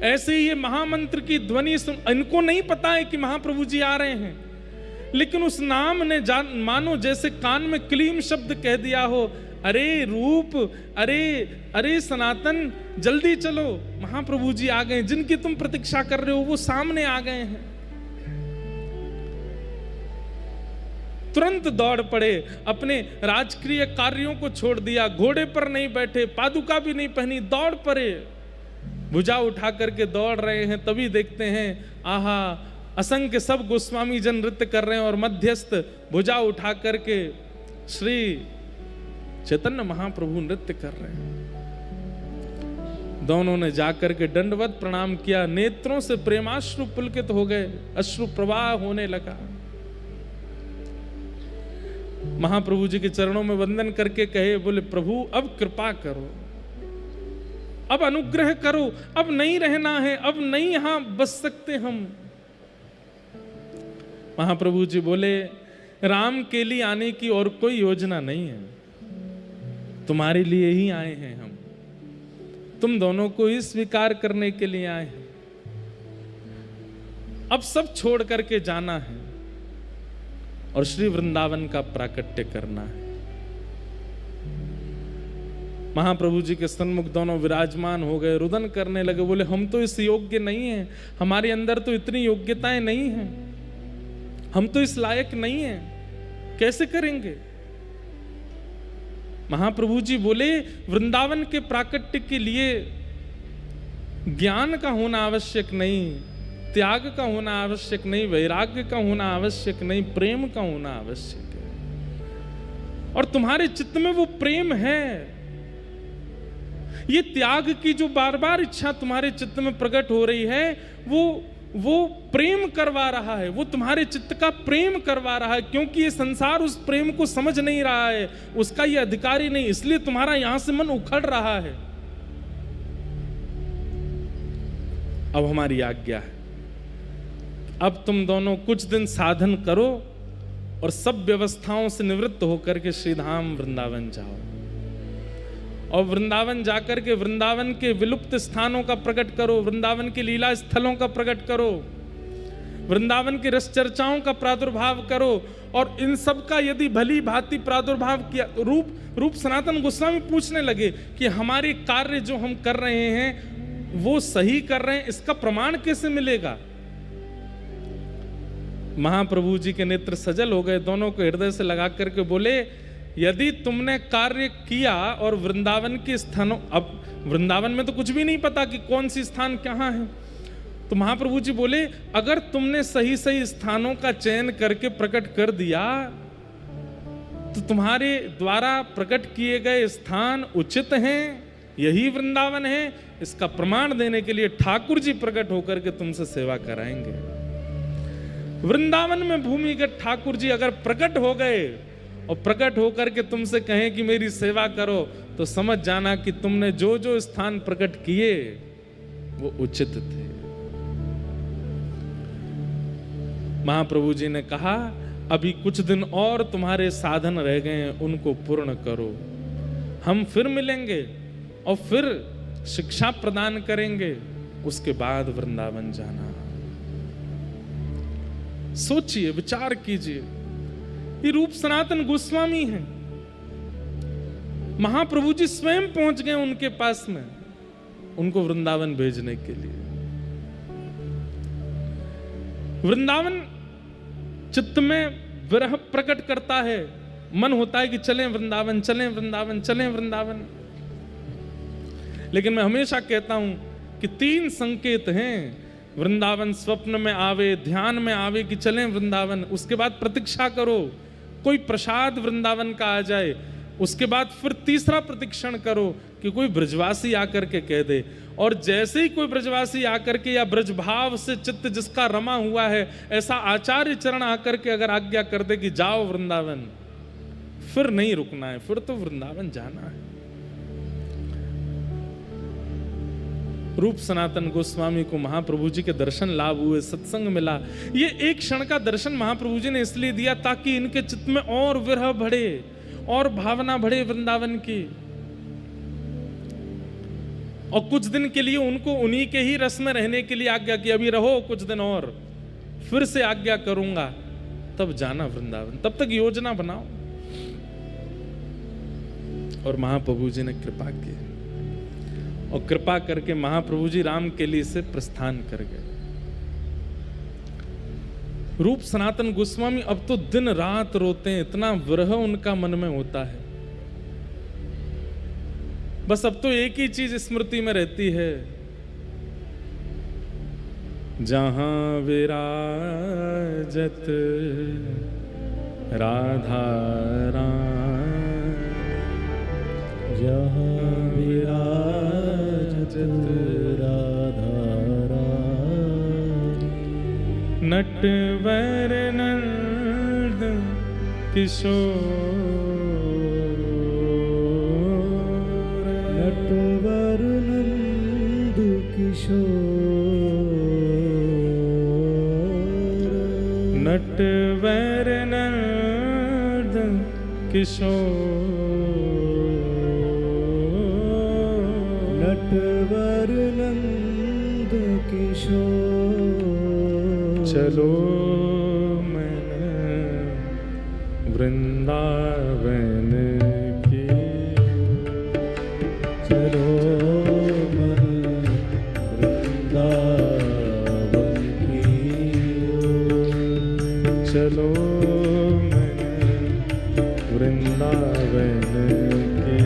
ऐसे ही ये महामंत्र की ध्वनि सुन, इनको नहीं पता है कि महाप्रभु जी आ रहे हैं, लेकिन उस नाम ने मानो जैसे कान में क्लीम शब्द कह दिया हो, अरे रूप, अरे सनातन, जल्दी चलो, महाप्रभु जी आ गए, जिनकी तुम प्रतीक्षा कर रहे हो वो सामने आ गए हैं। तुरंत दौड़ पड़े, अपने राजकीय कार्यों को छोड़ दिया, घोड़े पर नहीं बैठे, पादुका भी नहीं पहनी, दौड़ पड़े, भुजा उठा करके दौड़ रहे हैं। तभी देखते हैं, आहा, असंख्य सब गोस्वामी जन नृत्य कर रहे हैं, और मध्यस्थ भुजा उठा करके श्री चैतन्य महाप्रभु नृत्य कर रहे हैं। दोनों ने जाकर के दंडवत प्रणाम किया, नेत्रों से प्रेमाश्रु पुलकित हो गए, अश्रु प्रवाह होने लगा। महाप्रभु जी के चरणों में वंदन करके कहे, बोले प्रभु अब कृपा करो, अब अनुग्रह करो, अब नहीं रहना है, अब नहीं यहां बस सकते हम। महाप्रभु जी बोले, राम के लिए आने की और कोई योजना नहीं है, तुम्हारे लिए ही आए हैं हम, तुम दोनों को ही स्वीकार करने के लिए आए हैं। अब सब छोड़ करके जाना है और श्री वृंदावन का प्राकट्य करना है। महाप्रभु जी के सन्मुख दोनों विराजमान हो गए, रुदन करने लगे, बोले हम तो इस योग्य नहीं हैं, हमारे अंदर तो इतनी योग्यताएं नहीं हैं, हम तो इस लायक नहीं हैं, कैसे करेंगे। महाप्रभु जी बोले, वृंदावन के प्राकट्य के लिए ज्ञान का होना आवश्यक नहीं, त्याग का होना आवश्यक नहीं, वैराग्य का होना आवश्यक नहीं, प्रेम का होना आवश्यक है। और तुम्हारे चित्त में वो प्रेम है। ये त्याग की जो बार बार इच्छा तुम्हारे चित्त में प्रकट हो रही है, वो प्रेम करवा रहा है, वो तुम्हारे चित्त का प्रेम करवा रहा है, क्योंकि ये संसार उस प्रेम को समझ नहीं रहा है, उसका ये अधिकारी नहीं, इसलिए तुम्हारा यहां से मन उखड़ रहा है। अब हमारी आज्ञा है, अब तुम दोनों कुछ दिन साधन करो और सब व्यवस्थाओं से निवृत्त होकर के श्रीधाम वृंदावन जाओ, और वृंदावन जाकर के वृंदावन के विलुप्त स्थानों का प्रकट करो, वृंदावन के लीला स्थलों का प्रकट करो, वृंदावन की रस चर्चाओं का प्रादुर्भाव करो। और इन सब का यदि भली भांति प्रादुर्भाव किया, रूप सनातन गोस्वामी पूछने लगे कि हमारे कार्य जो हम कर रहे हैं वो सही कर रहे हैं, इसका प्रमाण कैसे मिलेगा। महाप्रभु जी के नेत्र सजल हो गए, दोनों को हृदय से लगा करके बोले, यदि तुमने कार्य किया और वृंदावन के स्थानों, अब वृंदावन में तो कुछ भी नहीं पता कि कौन सी स्थान कहाँ है, तो तो महाप्रभु जी बोले, अगर तुमने सही सही स्थानों का चयन करके प्रकट कर दिया तो तुम्हारे द्वारा प्रकट किए गए स्थान उचित हैं, यही वृंदावन है। इसका प्रमाण देने के लिए ठाकुर जी प्रकट होकर के तुमसे सेवा कराएंगे। वृंदावन में भूमिगत ठाकुर जी अगर प्रकट हो गए और प्रकट होकर के तुमसे कहें कि मेरी सेवा करो, तो समझ जाना कि तुमने जो जो स्थान प्रकट किए वो उचित थे। महाप्रभु जी ने कहा, अभी कुछ दिन और तुम्हारे साधन रह गए हैं, उनको पूर्ण करो। हम फिर मिलेंगे और फिर शिक्षा प्रदान करेंगे, उसके बाद वृंदावन जाना। सोचिए, विचार कीजिए। ये रूप सनातन गोस्वामी हैं, महाप्रभु जी स्वयं पहुंच गए उनके पास में, उनको वृंदावन भेजने के लिए। वृंदावन चित्त में विरह प्रकट करता है, मन होता है कि चलें वृंदावन, चलें वृंदावन, चलें वृंदावन। लेकिन मैं हमेशा कहता हूं कि 3 संकेत हैं। वृंदावन स्वप्न में आवे, ध्यान में आवे कि चलें वृंदावन, उसके बाद प्रतीक्षा करो कोई प्रसाद वृंदावन का आ जाए, उसके बाद फिर तीसरा प्रतीक्षण करो कि कोई ब्रजवासी आकर के कह दे। और जैसे ही कोई ब्रजवासी आकर के या ब्रजभाव से चित्त जिसका रमा हुआ है, ऐसा आचार्य चरण आकर के अगर आज्ञा कर दे कि जाओ वृंदावन, फिर नहीं रुकना है, फिर तो वृंदावन जाना है। रूप सनातन गोस्वामी को महाप्रभु जी के दर्शन लाभ हुए, सत्संग मिला। ये एक क्षण का दर्शन महाप्रभु जी ने इसलिए दिया ताकि इनके चित्त में और विरह बढ़े और भावना बढ़े वृंदावन की। और कुछ दिन के लिए उनको उन्हीं के ही रस में रहने के लिए आज्ञा की, अभी रहो कुछ दिन और, फिर से आज्ञा करूंगा, तब जाना वृंदावन, तब तक योजना बनाओ। और महाप्रभु जी ने कृपा की और कृपा करके महाप्रभु जी राम केली से प्रस्थान कर गए। रूप सनातन गोस्वामी अब तो दिन रात रोते हैं, इतना विरह उनका मन में होता है। बस अब तो एक ही चीज स्मृति में रहती है, जहां विराजत राधा राम, जहां विराजत राधा राम, नटवर नंद किशोर, नटवर नंद किशोर, नटवर नंद किशोर, नटवर नंद किशोर, चलो मैंने वृंदावन की, चलो मन वृंदावन की, चलो मैंने वृंदावन की,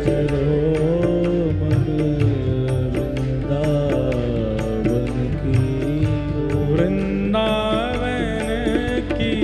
चलो मन वृंदावन की, वृंदावन की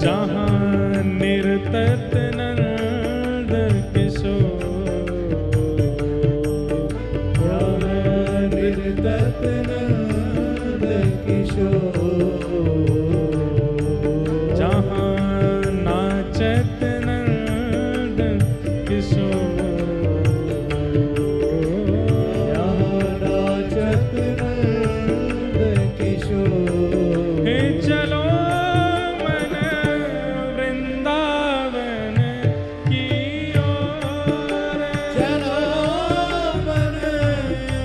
जहाँ निर्तत नंद किशोर, जहाँ निर्तत नंद किशोर, जहाँ नाचत नंद किशोर, जहाँ नाचत नंद किशोर। हे चलो मन वृंदावन की ओर, चलो मन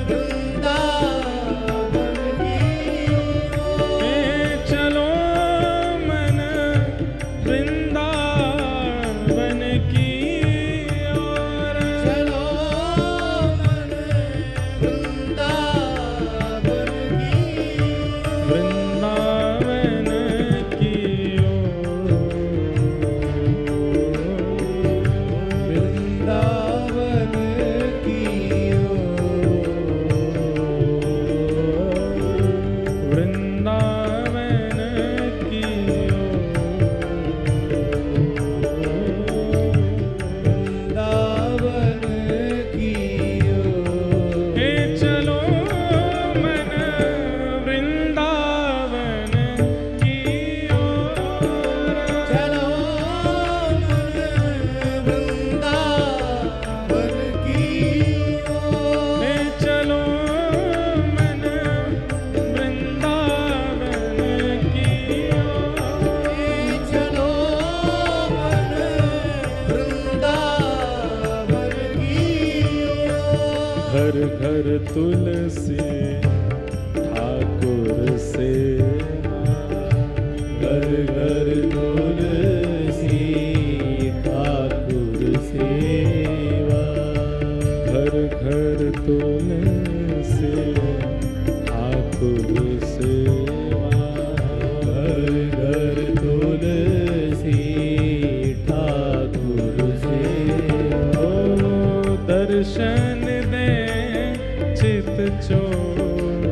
वृंदावन की ओर। हे चलो मन वृंदावन की ओर, चलो मन वृंदावन की ओर। वृंदावन की ओर, वृंदावन की ओर। वृंदावन की वृंदावन की ओर। हे चलो मन वृंदावन की ओर, चलो मन वृंदावन की ओर। हे चलो मन वृंदावन की ओर, चलो मन वृंदावन की ओर। घर घर तुलसी ठाकुर सेवा, घर घर तुलसी ठाकुर सेवा। घर घर तुलसी ठाकुर सेवा, घर घर तुलसी ठाकुर सेवा। ओ दर्शन दे चित चोर,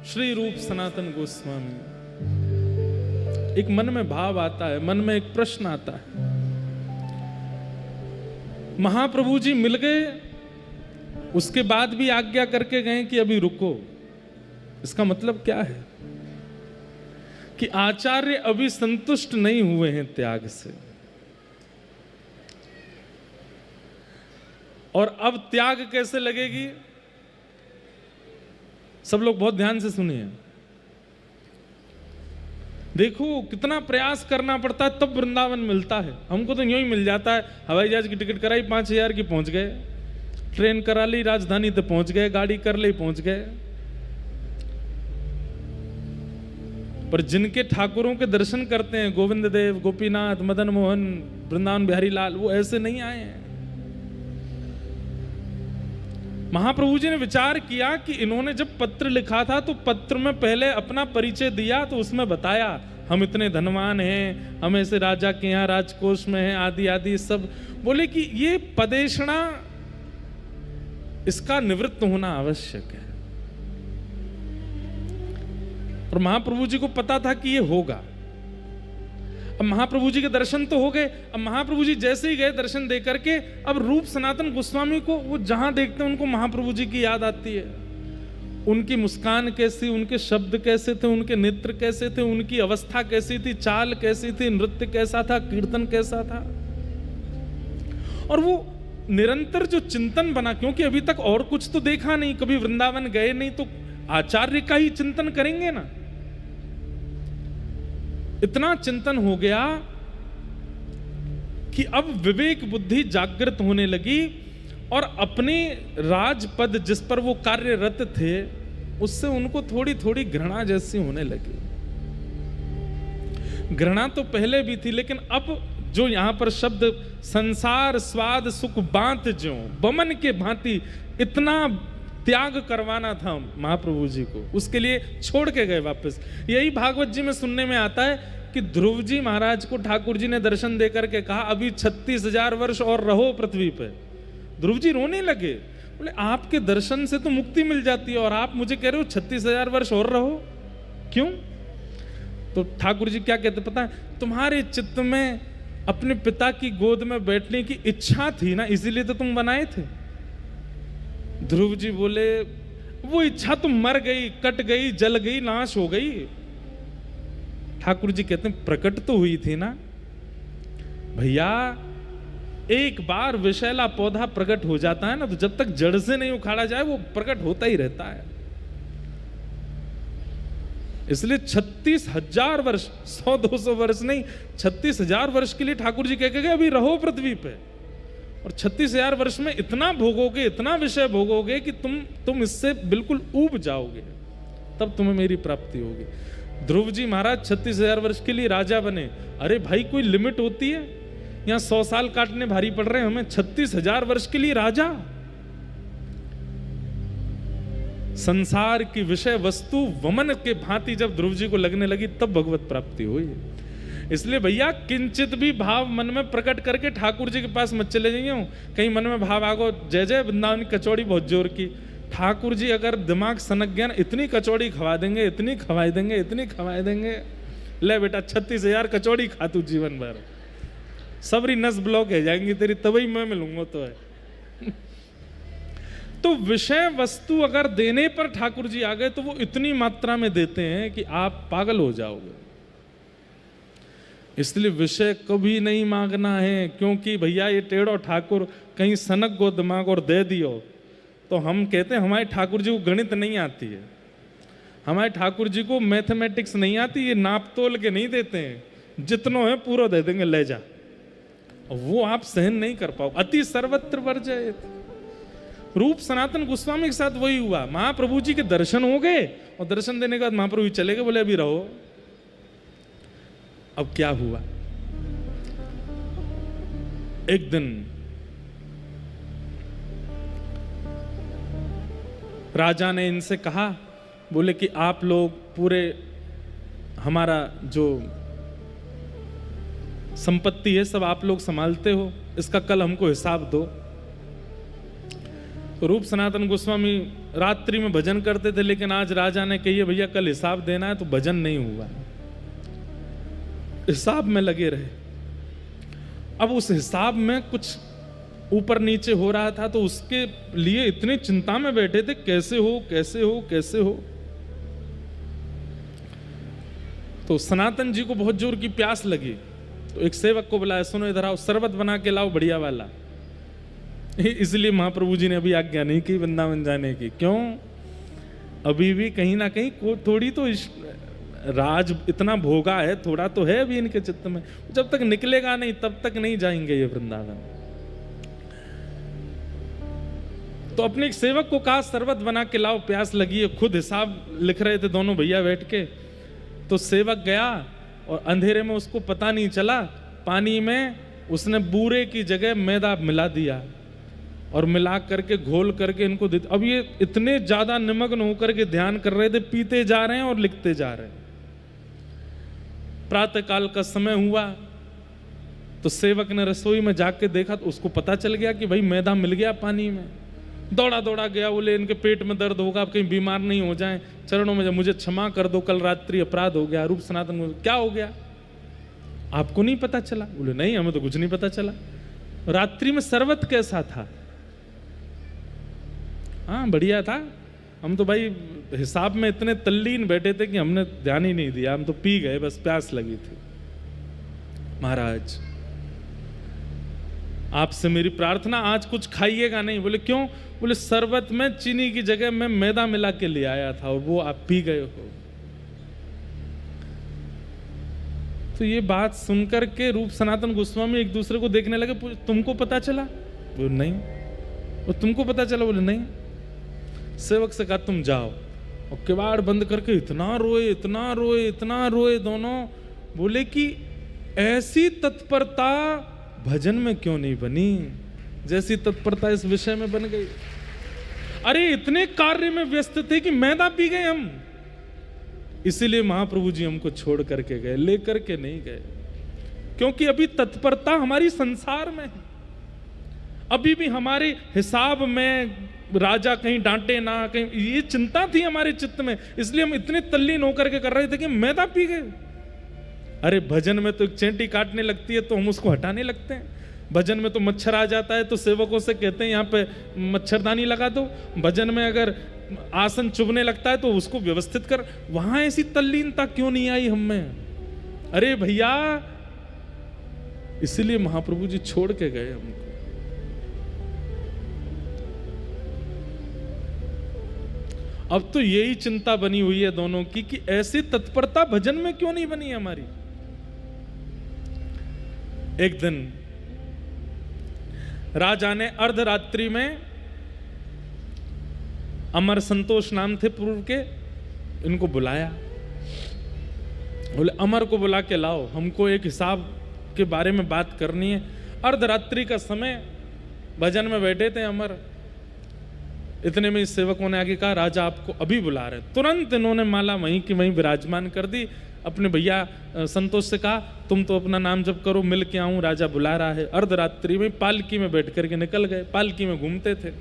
श्री रूप सनातन गोस्वामी। एक मन में भाव आता है, मन में एक प्रश्न आता है। महाप्रभु जी मिल गए, उसके बाद भी आज्ञा करके गए कि अभी रुको। इसका मतलब क्या है कि आचार्य अभी संतुष्ट नहीं हुए हैं त्याग से, और अब त्याग कैसे लगेगी? सब लोग बहुत ध्यान से सुनिए। देखो कितना प्रयास करना पड़ता है तब वृंदावन मिलता है। हमको तो यूं ही मिल जाता है, हवाई जहाज की टिकट कराई 5,000 की, पहुंच गए, ट्रेन करा ली राजधानी तो पहुंच गए, गाड़ी कर ली पहुंच गए। पर जिनके ठाकुरों के दर्शन करते हैं, गोविंद देव, गोपीनाथ, मदन मोहन, वृंदावन बिहारी लाल, वो ऐसे नहीं आए हैं। महाप्रभु जी ने विचार किया कि इन्होंने जब पत्र लिखा था तो पत्र में पहले अपना परिचय दिया, तो उसमें बताया हम इतने धनवान हैं, हम ऐसे राजा के यहाँ राजकोष में हैं, आदि आदि सब। बोले कि ये पदेशना, इसका निवृत्त होना आवश्यक है। और महाप्रभु जी को पता था कि ये होगा। अब महाप्रभु जी के दर्शन तो हो गए। अब महाप्रभु जी जैसे ही गए दर्शन दे करके, अब रूप सनातन गोस्वामी को वो जहां देखते हैं उनको महाप्रभु जी की याद आती है। उनकी मुस्कान कैसी, उनके शब्द कैसे थे, उनके नेत्र कैसे थे, उनकी अवस्था कैसी थी, चाल कैसी थी, नृत्य कैसा था, कीर्तन कैसा था। और वो निरंतर जो चिंतन बना, क्योंकि अभी तक और कुछ तो देखा नहीं, कभी वृंदावन गए नहीं, तो आचार्य का ही चिंतन करेंगे ना। इतना चिंतन हो गया कि अब विवेक बुद्धि जागृत होने लगी, और अपने राजपद जिस पर वो कार्यरत थे उससे उनको थोड़ी थोड़ी घृणा जैसी होने लगी। घृणा तो पहले भी थी, लेकिन अब जो यहां पर शब्द संसार स्वाद सुख बांत ज्यों बमन के भांति, इतना त्याग करवाना था महाप्रभु जी को, उसके लिए छोड़ के गए वापस। यही भागवत जी में सुनने में आता है कि ध्रुव जी महाराज को ठाकुर जी ने दर्शन देकर के कहा अभी 36,000 वर्ष और रहो पृथ्वी पे। ध्रुव जी रोने लगे, बोले आपके दर्शन से तो मुक्ति मिल जाती है और आप मुझे कह रहे हो 36,000 वर्ष और रहो, क्यों? तो ठाकुर जी क्या कहते पता है, तुम्हारे चित्त में अपने पिता की गोद में बैठने की इच्छा थी ना, इसीलिए तो तुम बनाए थे। ध्रुव जी बोले वो इच्छा तो मर गई, कट गई, जल गई, नाश हो गई। ठाकुर जी कहते हैं प्रकट तो हुई थी ना भैया। एक बार विषैला पौधा प्रकट हो जाता है ना, तो जब तक जड़ से नहीं उखाड़ा जाए वो प्रकट होता ही रहता है। इसलिए 36,000 वर्ष, 100-200 वर्ष नहीं, 36,000 वर्ष के लिए ठाकुर जी कह के गए अभी रहो पृथ्वी पे। और 36,000 वर्ष में इतना भोगोगे, इतना विषय भोगोगे कि तुम इससे बिल्कुल ऊब जाओगे, तब तुम्हें मेरी प्राप्ति होगी। ध्रुव जी महाराज 36,000 वर्ष के लिए राजा बने। अरे भाई कोई लिमिट होती है? यहां 100 साल काटने भारी पड़ रहे हैं हमें, 36,000 वर्ष के लिए राजा। संसार की विषय वस्तु वमन के भांति जब ध्रुव जी को लगने लगी तब भगवत प्राप्ति हुई। इसलिए भैया किंचित भी भाव मन में प्रकट करके ठाकुर जी के पास मत चले जाइए। कहीं मन में भाव आगो जय जय वृंदावन की कचौड़ी बहुत जोर की, ठाकुर जी अगर दिमाग सनक गया ना, इतनी कचौड़ी खवा देंगे, इतनी खवाई देंगे, इतनी खवाई देंगे, ले बेटा 36,000 कचौड़ी खा तू जीवन भर, सबरी नस ब्लॉक है जाएंगी तेरी, तभी मैं मिलूंगा तो है। तो विषय वस्तु अगर देने पर ठाकुर जी आ गए तो वो इतनी मात्रा में देते हैं कि आप पागल हो जाओगे। इसलिए विषय कभी नहीं मांगना है, क्योंकि भैया ये टेढ़ो ठाकुर कहीं सनक गो दिमाग और दे दियो तो हम कहते हैं हमारे ठाकुर जी को गणित नहीं आती है, हमारे ठाकुर जी को मैथमेटिक्स नहीं आती, ये नाप तोल के नहीं देते हैं, जितनो है पूरा दे देंगे, ले जा। वो आप सहन नहीं कर पाओ। अति सर्वत्र वर्जयेत। रूप सनातन गोस्वामी के साथ वही हुआ। महाप्रभु जी के दर्शन हो गए और दर्शन देने के बाद महाप्रभु जी चले गए, बोले अभी रहो। अब क्या हुआ, एक दिन राजा ने इनसे कहा, बोले कि आप लोग पूरे हमारा जो संपत्ति है सब आप लोग संभालते हो, इसका कल हमको हिसाब दो। रूप सनातन गोस्वामी रात्रि में भजन करते थे, लेकिन आज राजा ने कही भैया कल हिसाब देना है, तो भजन नहीं हुआ, हिसाब में लगे रहे। अब उस हिसाब में कुछ ऊपर नीचे हो रहा था, तो उसके लिए इतनी चिंता में बैठे थे, कैसे हो कैसे हो कैसे हो। तो सनातन जी को बहुत जोर की प्यास लगी, तो एक सेवक को बुलाया, सुनो इधर आओ, शरबत बना के लाओ बढ़िया वाला। इसलिए महाप्रभु जी ने अभी आज्ञा नहीं की वृंदावन जाने की। क्यों? अभी भी कहीं ना कहीं थोड़ी तो राज इतना भोगा है, थोड़ा तो है अभी इनके चित्त में, जब तक निकलेगा नहीं तब तक नहीं जाएंगे ये वृंदावन। तो अपने एक सेवक को कहा शरबत बना के लाओ, प्यास लगी है। खुद हिसाब लिख रहे थे दोनों भैया बैठ के। तो सेवक गया और अंधेरे में उसको पता नहीं चला, पानी में उसने बूरे की जगह मैदा मिला दिया और मिला करके घोल करके इनको दे। अब ये इतने ज्यादा निमग्न होकर के ध्यान कर रहे थे, पीते जा रहे हैं और लिखते जा रहे हैं। प्रातः काल का समय हुआ तो सेवक ने रसोई में जाके देखा, तो उसको पता चल गया कि भाई मैदा मिल गया पानी में। दौड़ा दौड़ा गया, बोले इनके पेट में दर्द होगा, आप कहीं बीमार नहीं हो जाएं, चरणों में मुझे क्षमा कर दो, कल रात्रि अपराध हो गया। रूप सनातन को क्या हो गया, आपको नहीं पता चला? बोले नहीं, हमें तो कुछ नहीं पता चला। रात्रि में शरबत कैसा था? हाँ बढ़िया था, हम तो भाई हिसाब में इतने तल्लीन बैठे थे कि हमने ध्यान ही नहीं दिया, हम तो पी गए, बस प्यास लगी थी। महाराज आपसे मेरी प्रार्थना, आज कुछ खाइएगा नहीं। बोले क्यों? बोले शरबत में चीनी की जगह मैं मैदा मिला के ले आया था और वो आप पी गए हो। तो ये बात सुनकर के रूप सनातन गोस्वामी एक दूसरे को देखने लगे, तुमको पता चला? बोले नहीं। और तुमको पता चला? बोले नहीं। सेवक से कहा तुम जाओ, और किवाड़ बंद करके इतना रोए इतना रोए इतना रोए दोनों। बोले कि ऐसी तत्परता भजन में क्यों नहीं बनी जैसी तत्परता इस विषय में बन गई। अरे इतने कार्य में व्यस्त थे कि मैदा पी गए हम, इसीलिए महाप्रभु जी हमको छोड़ करके गए, लेकर के नहीं गए, क्योंकि अभी तत्परता हमारी संसार में है। अभी भी हमारे हिसाब में राजा कहीं डांटे ना, कहीं, ये चिंता थी हमारे चित्त में, इसलिए हम इतने तल्लीन होकर के कर रहे थे कि मैदा पी गए। अरे भजन में तो एक चेंटी काटने लगती है तो हम उसको हटाने लगते हैं, भजन में तो मच्छर आ जाता है तो सेवकों से कहते हैं यहाँ पे मच्छरदानी लगा दो, भजन में अगर आसन चुभने लगता है तो उसको व्यवस्थित कर। वहां ऐसी तल्लीनता क्यों नहीं आई हम में? अरे भैया, इसीलिए महाप्रभु जी छोड़ के गए हमको। अब तो यही चिंता बनी हुई है दोनों की कि ऐसी तत्परता भजन में क्यों नहीं बनी हमारी। एक दिन राजा ने अर्धरात्रि में, अमर संतोष नाम थे पूर्व के, इनको बुलाया। बोले अमर को बुला के लाओ, हमको एक हिसाब के बारे में बात करनी है। अर्धरात्रि का समय, भजन में बैठे थे अमर। इतने में इस सेवकों ने आगे कहा राजा आपको अभी बुला रहे। तुरंत इन्होंने माला वहीं की वहीं विराजमान कर दी। अपने भैया संतोष से कहा तुम तो अपना नाम जप करो, मिल के आऊं, राजा बुला रहा है। अर्धरात्रि में पालकी में बैठ करके निकल गए, पालकी में घूमते थे।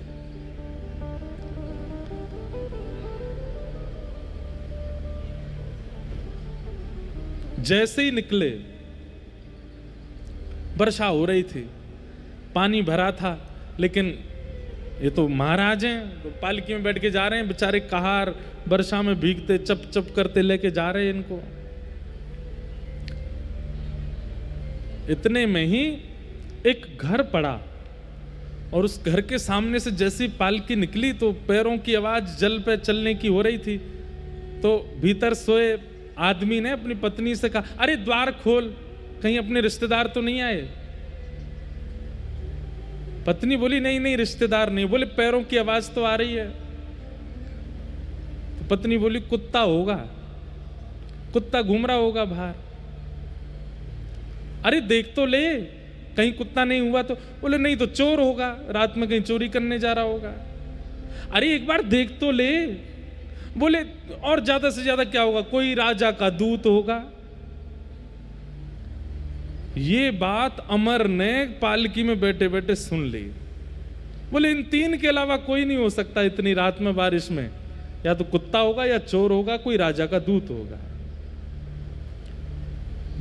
जैसे ही निकले वर्षा हो रही थी, पानी भरा था, लेकिन ये तो महाराज हैं, तो पालकी में बैठ के जा रहे हैं, बेचारे कहार वर्षा में भीगते चप चप करते लेके जा रहे हैं इनको। इतने में ही एक घर पड़ा और उस घर के सामने से जैसी पालकी निकली तो पैरों की आवाज जल पे चलने की हो रही थी। तो भीतर सोए आदमी ने अपनी पत्नी से कहा अरे द्वार खोल, कहीं अपने रिश्तेदार तो नहीं आए। पत्नी बोली नहीं नहीं रिश्तेदार नहीं। बोले पैरों की आवाज तो आ रही है। तो पत्नी बोली कुत्ता होगा, कुत्ता घूम रहा होगा बाहर। अरे देख तो ले, कहीं कुत्ता नहीं हुआ तो। बोले नहीं तो चोर होगा, रात में कहीं चोरी करने जा रहा होगा। अरे एक बार देख तो ले। बोले और ज्यादा से ज्यादा क्या होगा, कोई राजा का दूत होगा। ये बात अमर ने पालकी में बैठे बैठे सुन ली। बोले इन तीन के अलावा कोई नहीं हो सकता इतनी रात में बारिश में, या तो कुत्ता होगा या चोर होगा, कोई राजा का दूत होगा।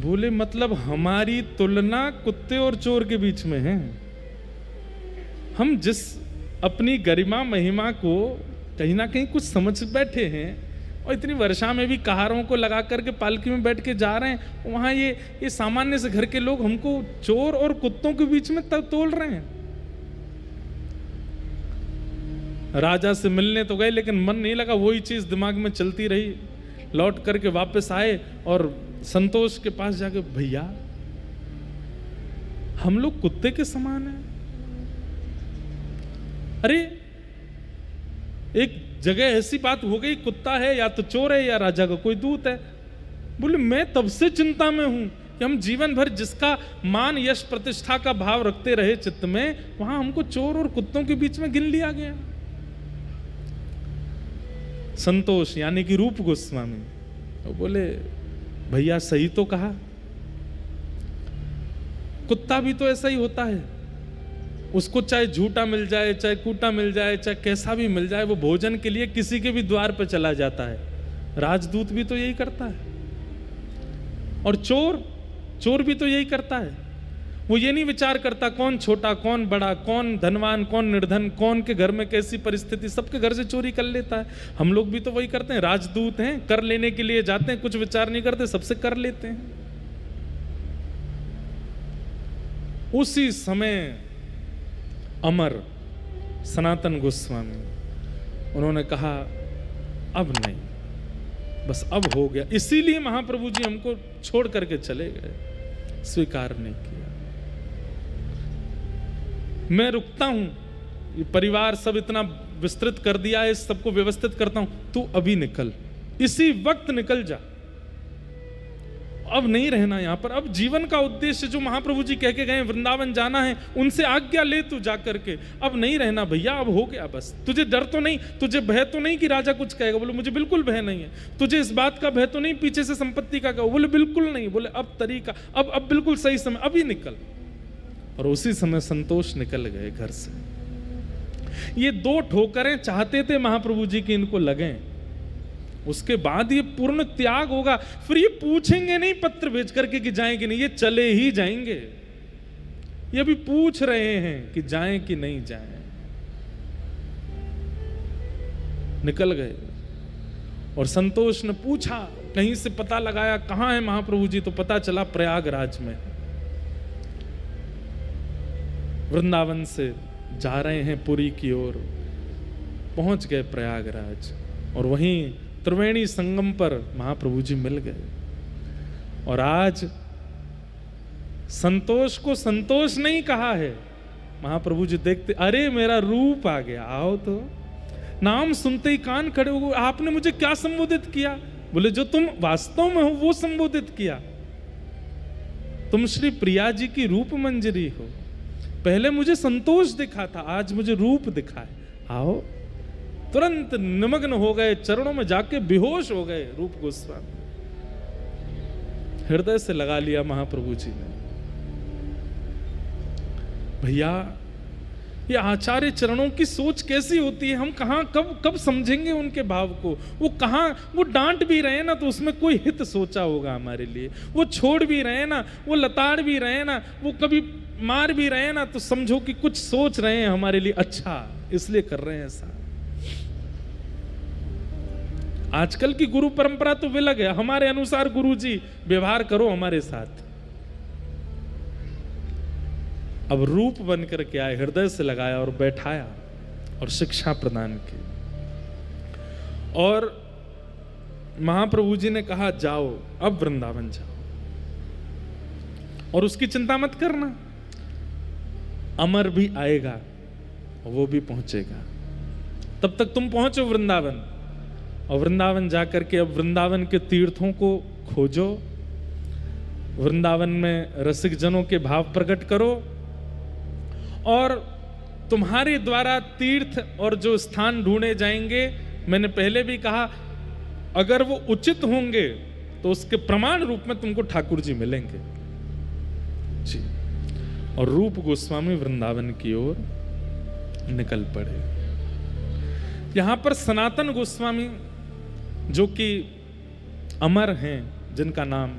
बोले मतलब हमारी तुलना कुत्ते और चोर के बीच में है। हम जिस अपनी गरिमा महिमा को कहीं ना कहीं कुछ समझ बैठे हैं, और इतनी वर्षा में भी कहारों को लगा करके पालकी में बैठ के जा रहे हैं, वहां ये सामान्य से घर के लोग हमको चोर और कुत्तों के बीच में तोल रहे हैं। राजा से मिलने तो गए लेकिन मन नहीं लगा, वही चीज दिमाग में चलती रही। लौट करके वापस आए और संतोष के पास जाके, भैया हम लोग कुत्ते के समान हैं। अरे एक जगह ऐसी बात हो गई, कुत्ता है या तो चोर है या राजा का कोई दूत है। बोले मैं तब से चिंता में हूं कि हम जीवन भर जिसका मान यश प्रतिष्ठा का भाव रखते रहे चित्त में, वहां हमको चोर और कुत्तों के बीच में गिन लिया गया। संतोष यानी कि रूप गोस्वामी वो बोले भैया सही तो कहा, कुत्ता भी तो ऐसा ही होता है, उसको चाहे झूठा मिल जाए, चाहे कूटा मिल जाए, चाहे कैसा भी मिल जाए, वो भोजन के लिए किसी के भी द्वार पर चला जाता है। राजदूत भी तो यही करता है, और चोर भी तो यही करता है। वो ये नहीं विचार करता कौन छोटा कौन बड़ा, कौन धनवान कौन निर्धन, कौन के घर में कैसी परिस्थिति, सबके घर से चोरी कर लेता है। हम लोग भी तो वही करते हैं, राजदूत हैं, कर लेने के लिए जाते हैं, कुछ विचार नहीं करते, सबसे कर लेते हैं। उसी समय अमर सनातन गोस्वामी उन्होंने कहा अब नहीं, बस अब हो गया। इसीलिए महाप्रभु जी हमको छोड़ करके चले गए, स्वीकार नहीं किया। मैं रुकता हूं, ये परिवार सब इतना विस्तृत कर दिया है, इस सबको व्यवस्थित करता हूं, तू अभी निकल, इसी वक्त निकल जा, अब नहीं रहना यहां पर। अब जीवन का उद्देश्य जो महाप्रभु जी कह के गए वृंदावन जाना है, उनसे आज्ञा ले तू जा करके, अब नहीं रहना भैया, अब हो गया बस। तुझे डर तो नहीं, तुझे भय तो नहीं कि राजा कुछ कहेगा? बोले मुझे बिल्कुल भय नहीं है। तुझे इस बात का भय तो नहीं पीछे से संपत्ति का कहो? बोले बिल्कुल नहीं। बोले अब तरीका, अब बिल्कुल सही समय, अभी निकल। और उसी समय संतोष निकल गए घर से। ये दो ठोकरें चाहते थे महाप्रभु जी की इनको लगे, उसके बाद ये पूर्ण त्याग होगा। फिर ये पूछेंगे नहीं पत्र भेज करके कि जाएं कि नहीं, ये चले ही जाएंगे। ये भी पूछ रहे हैं कि जाएं कि नहीं जाएं। निकल गए और संतोष ने पूछा, कहीं से पता लगाया कहां है महाप्रभु जी, तो पता चला प्रयागराज में। वृंदावन से जा रहे हैं पुरी की ओर, पहुंच गए प्रयागराज और वहीं त्रिवेणी संगम पर महाप्रभु जी मिल गए। और आज संतोष को संतोष नहीं कहा है, महाप्रभु जी देखते, अरे मेरा रूप आ गया, आओ तो। नाम सुनते ही कान खड़े हो गए, आपने मुझे क्या संबोधित किया? बोले जो तुम वास्तव में हो वो संबोधित किया। तुम श्री प्रिया जी की रूप मंजरी हो। पहले मुझे संतोष दिखा था, आज मुझे रूप दिखा है, आओ। तुरंत निमग्न हो गए, चरणों में जाके बेहोश हो गए रूप गोस्वामी। हृदय से लगा लिया महाप्रभु जी ने। भैया ये आचार्य चरणों की सोच कैसी होती है, हम कहां कब समझेंगे उनके भाव को। वो कहां, वो डांट भी रहे ना तो उसमें कोई हित सोचा होगा हमारे लिए, वो छोड़ भी रहे ना, वो लताड़ भी रहे ना, वो कभी मार भी रहे ना, तो समझो कि कुछ सोच रहे हैं हमारे लिए अच्छा, इसलिए कर रहे हैं ऐसा। आजकल की गुरु परंपरा तो विलग है, हमारे अनुसार गुरु जी व्यवहार करो हमारे साथ। अब रूप बन करके आए, हृदय से लगाया और बैठाया और शिक्षा प्रदान की। और महाप्रभु जी ने कहा जाओ, अब वृंदावन जाओ और उसकी चिंता मत करना, अमर भी आएगा, वो भी पहुंचेगा, तब तक तुम पहुंचो वृंदावन। और वृंदावन जाकर के अब वृंदावन के तीर्थों को खोजो, वृंदावन में रसिक जनों के भाव प्रकट करो, और तुम्हारे द्वारा तीर्थ और जो स्थान ढूंढे जाएंगे, मैंने पहले भी कहा, अगर वो उचित होंगे तो उसके प्रमाण रूप में तुमको ठाकुर जी मिलेंगे जी। और रूप गोस्वामी वृंदावन की ओर निकल पड़े। यहां पर सनातन गोस्वामी जो कि अमर हैं, जिनका नाम,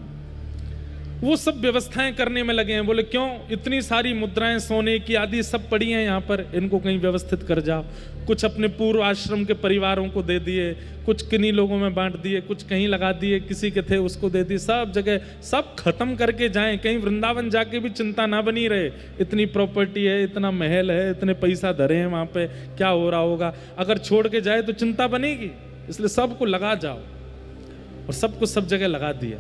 वो सब व्यवस्थाएं करने में लगे हैं। बोले क्यों, इतनी सारी मुद्राएं सोने की आदि सब पड़ी हैं यहाँ पर, इनको कहीं व्यवस्थित कर जाओ। कुछ अपने पूर्व आश्रम के परिवारों को दे दिए, कुछ किन्हीं लोगों में बांट दिए, कुछ कहीं लगा दिए, किसी के थे उसको दे दिए, सब जगह सब खत्म करके जाएं। कहीं वृंदावन जाके भी चिंता ना बनी रहे, इतनी प्रॉपर्टी है, इतना महल है, इतने पैसा धरे हैं वहाँ पे, क्या हो रहा होगा। अगर छोड़ के जाए तो चिंता बनेगी, इसलिए सबको लगा जाओ। और सबको सब जगह लगा दिया।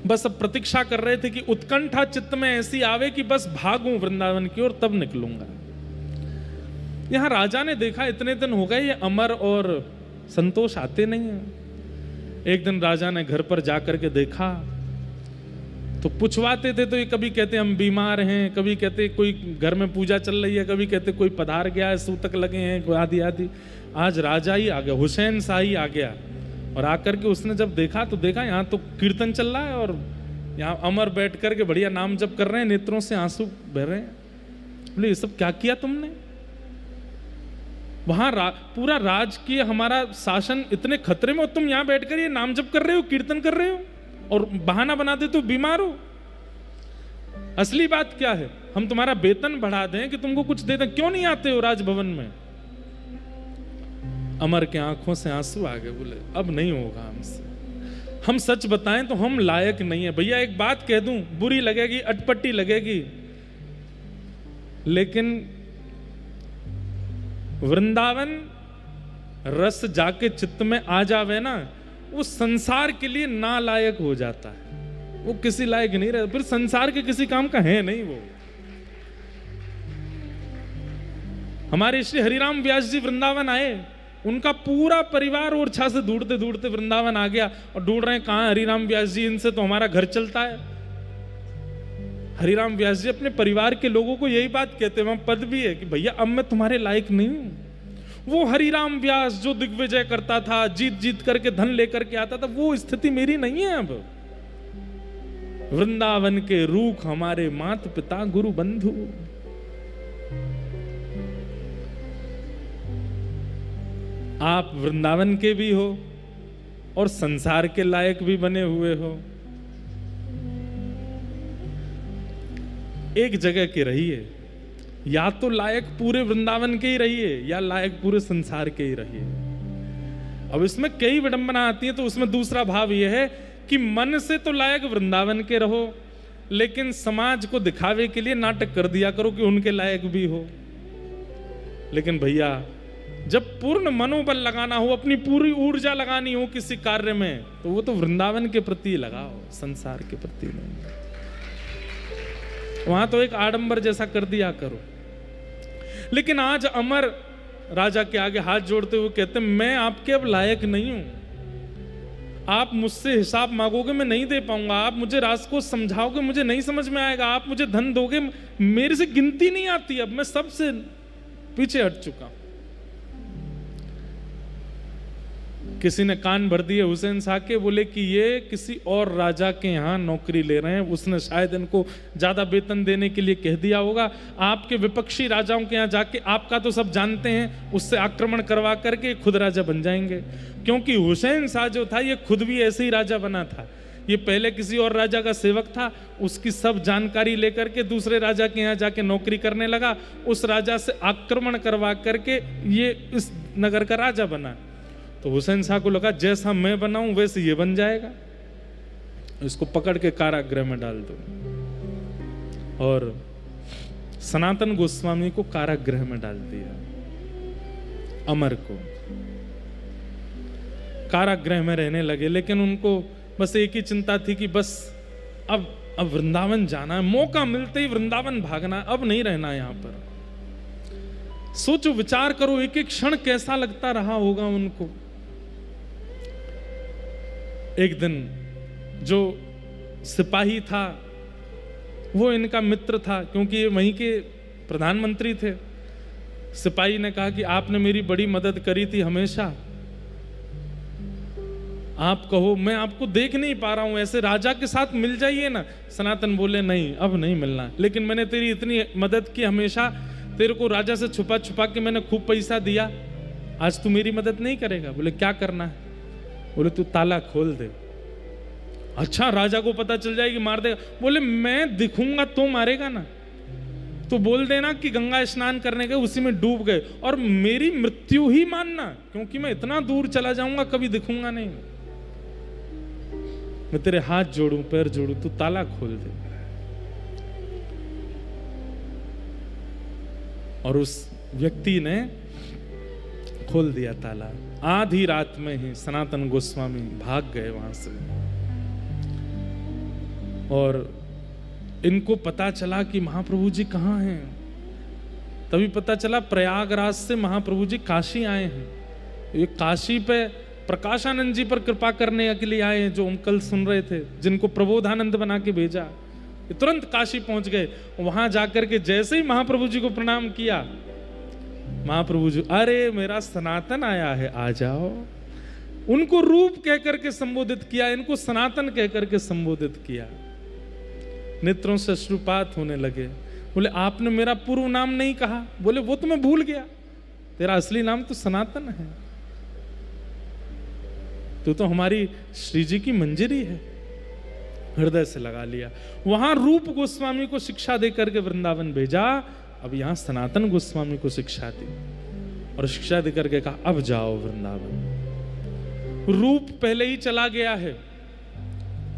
बस अब प्रतीक्षा कर रहे थे कि उत्कंठा चित्त में ऐसी आवे कि बस भागूं वृंदावन की ओर, तब निकलूंगा। यहां राजा ने देखा इतने दिन हो गए ये अमर और संतोष आते नहीं है। एक दिन राजा ने घर पर जाकर के देखा तो पूछवाते थे, तो ये कभी कहते हम बीमार हैं, कभी कहते कोई घर में पूजा चल रही है, कभी कहते कोई पधार गया है, सूतक लगे हैं, आदि आदि। आज राजा ही आ गया, हुसैन शाह ही आ गया। और आकर के उसने जब देखा तो देखा यहाँ तो कीर्तन चल रहा है और यहाँ अमर बैठ करके बढ़िया नाम जप कर रहे हैं, नेत्रों से आंसू बह रहे हैं। बोले ये सब क्या किया तुमने? वहां पूरा राजकीय हमारा शासन इतने खतरे में, तुम यहाँ बैठ कर ये नाम जप कर रहे हो, कीर्तन कर रहे हो और बहाना बना दे तो बीमार हो। असली बात क्या है? हम तुम्हारा वेतन बढ़ा दें कि तुमको कुछ दे दें, क्यों नहीं आते हो राजभवन में? अमर के आंखों से आंसू आ गए। बोले अब नहीं होगा हमसे, हम सच बताएं तो हम लायक नहीं है। भैया एक बात कह दूं, बुरी लगेगी, अटपटी लगेगी, लेकिन वृंदावन रस जाके चित्त में आ जावे ना, वो संसार के लिए नालायक हो जाता है, वो किसी लायक नहीं रहता, फिर संसार के किसी काम का है नहीं वो। हमारे श्री हरिराम व्यास जी वृंदावन आए, उनका पूरा परिवार ओरछा से ढूंढते ढूंढते वृंदावन आ गया और ढूंढ रहे हैं कहां हरिराम व्यास जी, इनसे तो हमारा घर चलता है। हरिराम व्यास जी अपने परिवार के लोगों को यही बात कहते हैं, वहां पद भी है कि भैया अब मैं तुम्हारे लायक नहीं हूं। वो हरिराम व्यास जो दिग्विजय करता था, जीत जीत करके धन लेकर के आता था, वो स्थिति मेरी नहीं है अब। वृंदावन के रूख हमारे माता पिता गुरु बंधु, आप वृंदावन के भी हो और संसार के लायक भी बने हुए हो। एक जगह के रहिए, या तो लायक पूरे वृंदावन के ही रहिए या लायक पूरे संसार के ही रहिए। अब इसमें कई विडंबना आती है, तो उसमें दूसरा भाव यह है कि मन से तो लायक वृंदावन के रहो, लेकिन समाज को दिखावे के लिए नाटक कर दिया करो कि उनके लायक भी हो। लेकिन भैया जब पूर्ण मनोबल लगाना हो, अपनी पूरी ऊर्जा लगानी हो किसी कार्य में, तो वो तो वृंदावन के प्रति लगाओ, संसार के प्रति नहीं। वहां तो एक आडंबर जैसा कर दिया करो। लेकिन आज अमर राजा के आगे हाथ जोड़ते हुए कहते हैं, मैं आपके अब लायक नहीं हूं, आप मुझसे हिसाब मांगोगे मैं नहीं दे पाऊंगा, आप मुझे रास को समझाओगे मुझे नहीं समझ में आएगा, आप मुझे धन दोगे मेरे से गिनती नहीं आती, अब मैं सबसे पीछे हट चुका हूं। किसी ने कान भर दिए हुसैन शाह के, बोले कि ये किसी और राजा के यहाँ नौकरी ले रहे हैं, उसने शायद इनको ज्यादा वेतन देने के लिए कह दिया होगा। आपके विपक्षी राजाओं के यहाँ जाके, आपका तो सब जानते हैं, उससे आक्रमण करवा करके खुद राजा बन जाएंगे। क्योंकि हुसैन शाह जो था ये खुद भी ऐसे ही राजा बना था, ये पहले किसी और राजा का सेवक था, उसकी सब जानकारी लेकर के दूसरे राजा के यहाँ जाके नौकरी करने लगा, उस राजा से आक्रमण करवा करके ये इस नगर का राजा बना। तो हुसैन शाह को लगा जैसा मैं बनाऊं वैसे ये बन जाएगा, इसको पकड़ के कारागृह में डाल दो। और सनातन गोस्वामी को कारागृह में डाल दिया, अमर को कारागृह में रहने लगे। लेकिन उनको बस एक ही चिंता थी कि बस अब वृंदावन जाना है, मौका मिलते ही वृंदावन भागना है, अब नहीं रहना यहां पर। सोचो, विचार करो, एक एक क्षण कैसा लगता रहा होगा उनको। एक दिन जो सिपाही था वो इनका मित्र था, क्योंकि ये वहीं के प्रधानमंत्री थे। सिपाही ने कहा कि आपने मेरी बड़ी मदद करी थी हमेशा, आप कहो, मैं आपको देख नहीं पा रहा हूं, ऐसे राजा के साथ मिल जाइए ना। सनातन बोले नहीं, अब नहीं मिलना, लेकिन मैंने तेरी इतनी मदद की हमेशा, तेरे को राजा से छुपा छुपा के मैंने खूब पैसा दिया, आज तू मेरी मदद नहीं करेगा? बोले क्या करना है? बोले तू ताला खोल दे। अच्छा, राजा को पता चल जाएगी, मार देगा। बोले मैं दिखूंगा तो मारेगा ना, तो बोल देना कि गंगा स्नान करने गए, उसी में डूब गए, और मेरी मृत्यु ही मानना, क्योंकि मैं इतना दूर चला जाऊंगा, कभी दिखूंगा नहीं। मैं तेरे हाथ जोड़ूं, पैर जोड़ूं, तू ताला खोल दे। और उस व्यक्ति ने खोल दिया ताला। आधी रात में ही सनातन गोस्वामी भाग गए वहां से, और इनको पता चला कि महाप्रभु जी कहाँ हैं। तभी पता चला प्रयागराज से महाप्रभु जी काशी आए हैं। ये काशी पे प्रकाशानंद जी पर कृपा करने के लिए आए हैं, जो हम कल सुन रहे थे, जिनको प्रबोधानंद बना के भेजा। ये तुरंत काशी पहुंच गए। वहां जाकर के जैसे ही महाप्रभु जी को प्रणाम किया, महाप्रभु जी, अरे मेरा सनातन आया है, आ जाओ। उनको रूप कह करके संबोधित किया, इनको सनातन कह करके संबोधित किया। नेत्रों से अश्रुपात होने लगे। बोले आपने मेरा पूर्व नाम नहीं कहा। बोले वो तो मैं भूल गया, तेरा असली नाम तो सनातन है, तू तो हमारी श्री जी की मंजरी है। हृदय से लगा लिया। वहां रूप गोस्वामी को शिक्षा देकर के वृंदावन भेजा, अब यहां सनातन गोस्वामी को शिक्षा दी, और शिक्षा देकर के कहा अब जाओ वृंदावन। रूप पहले ही चला गया है,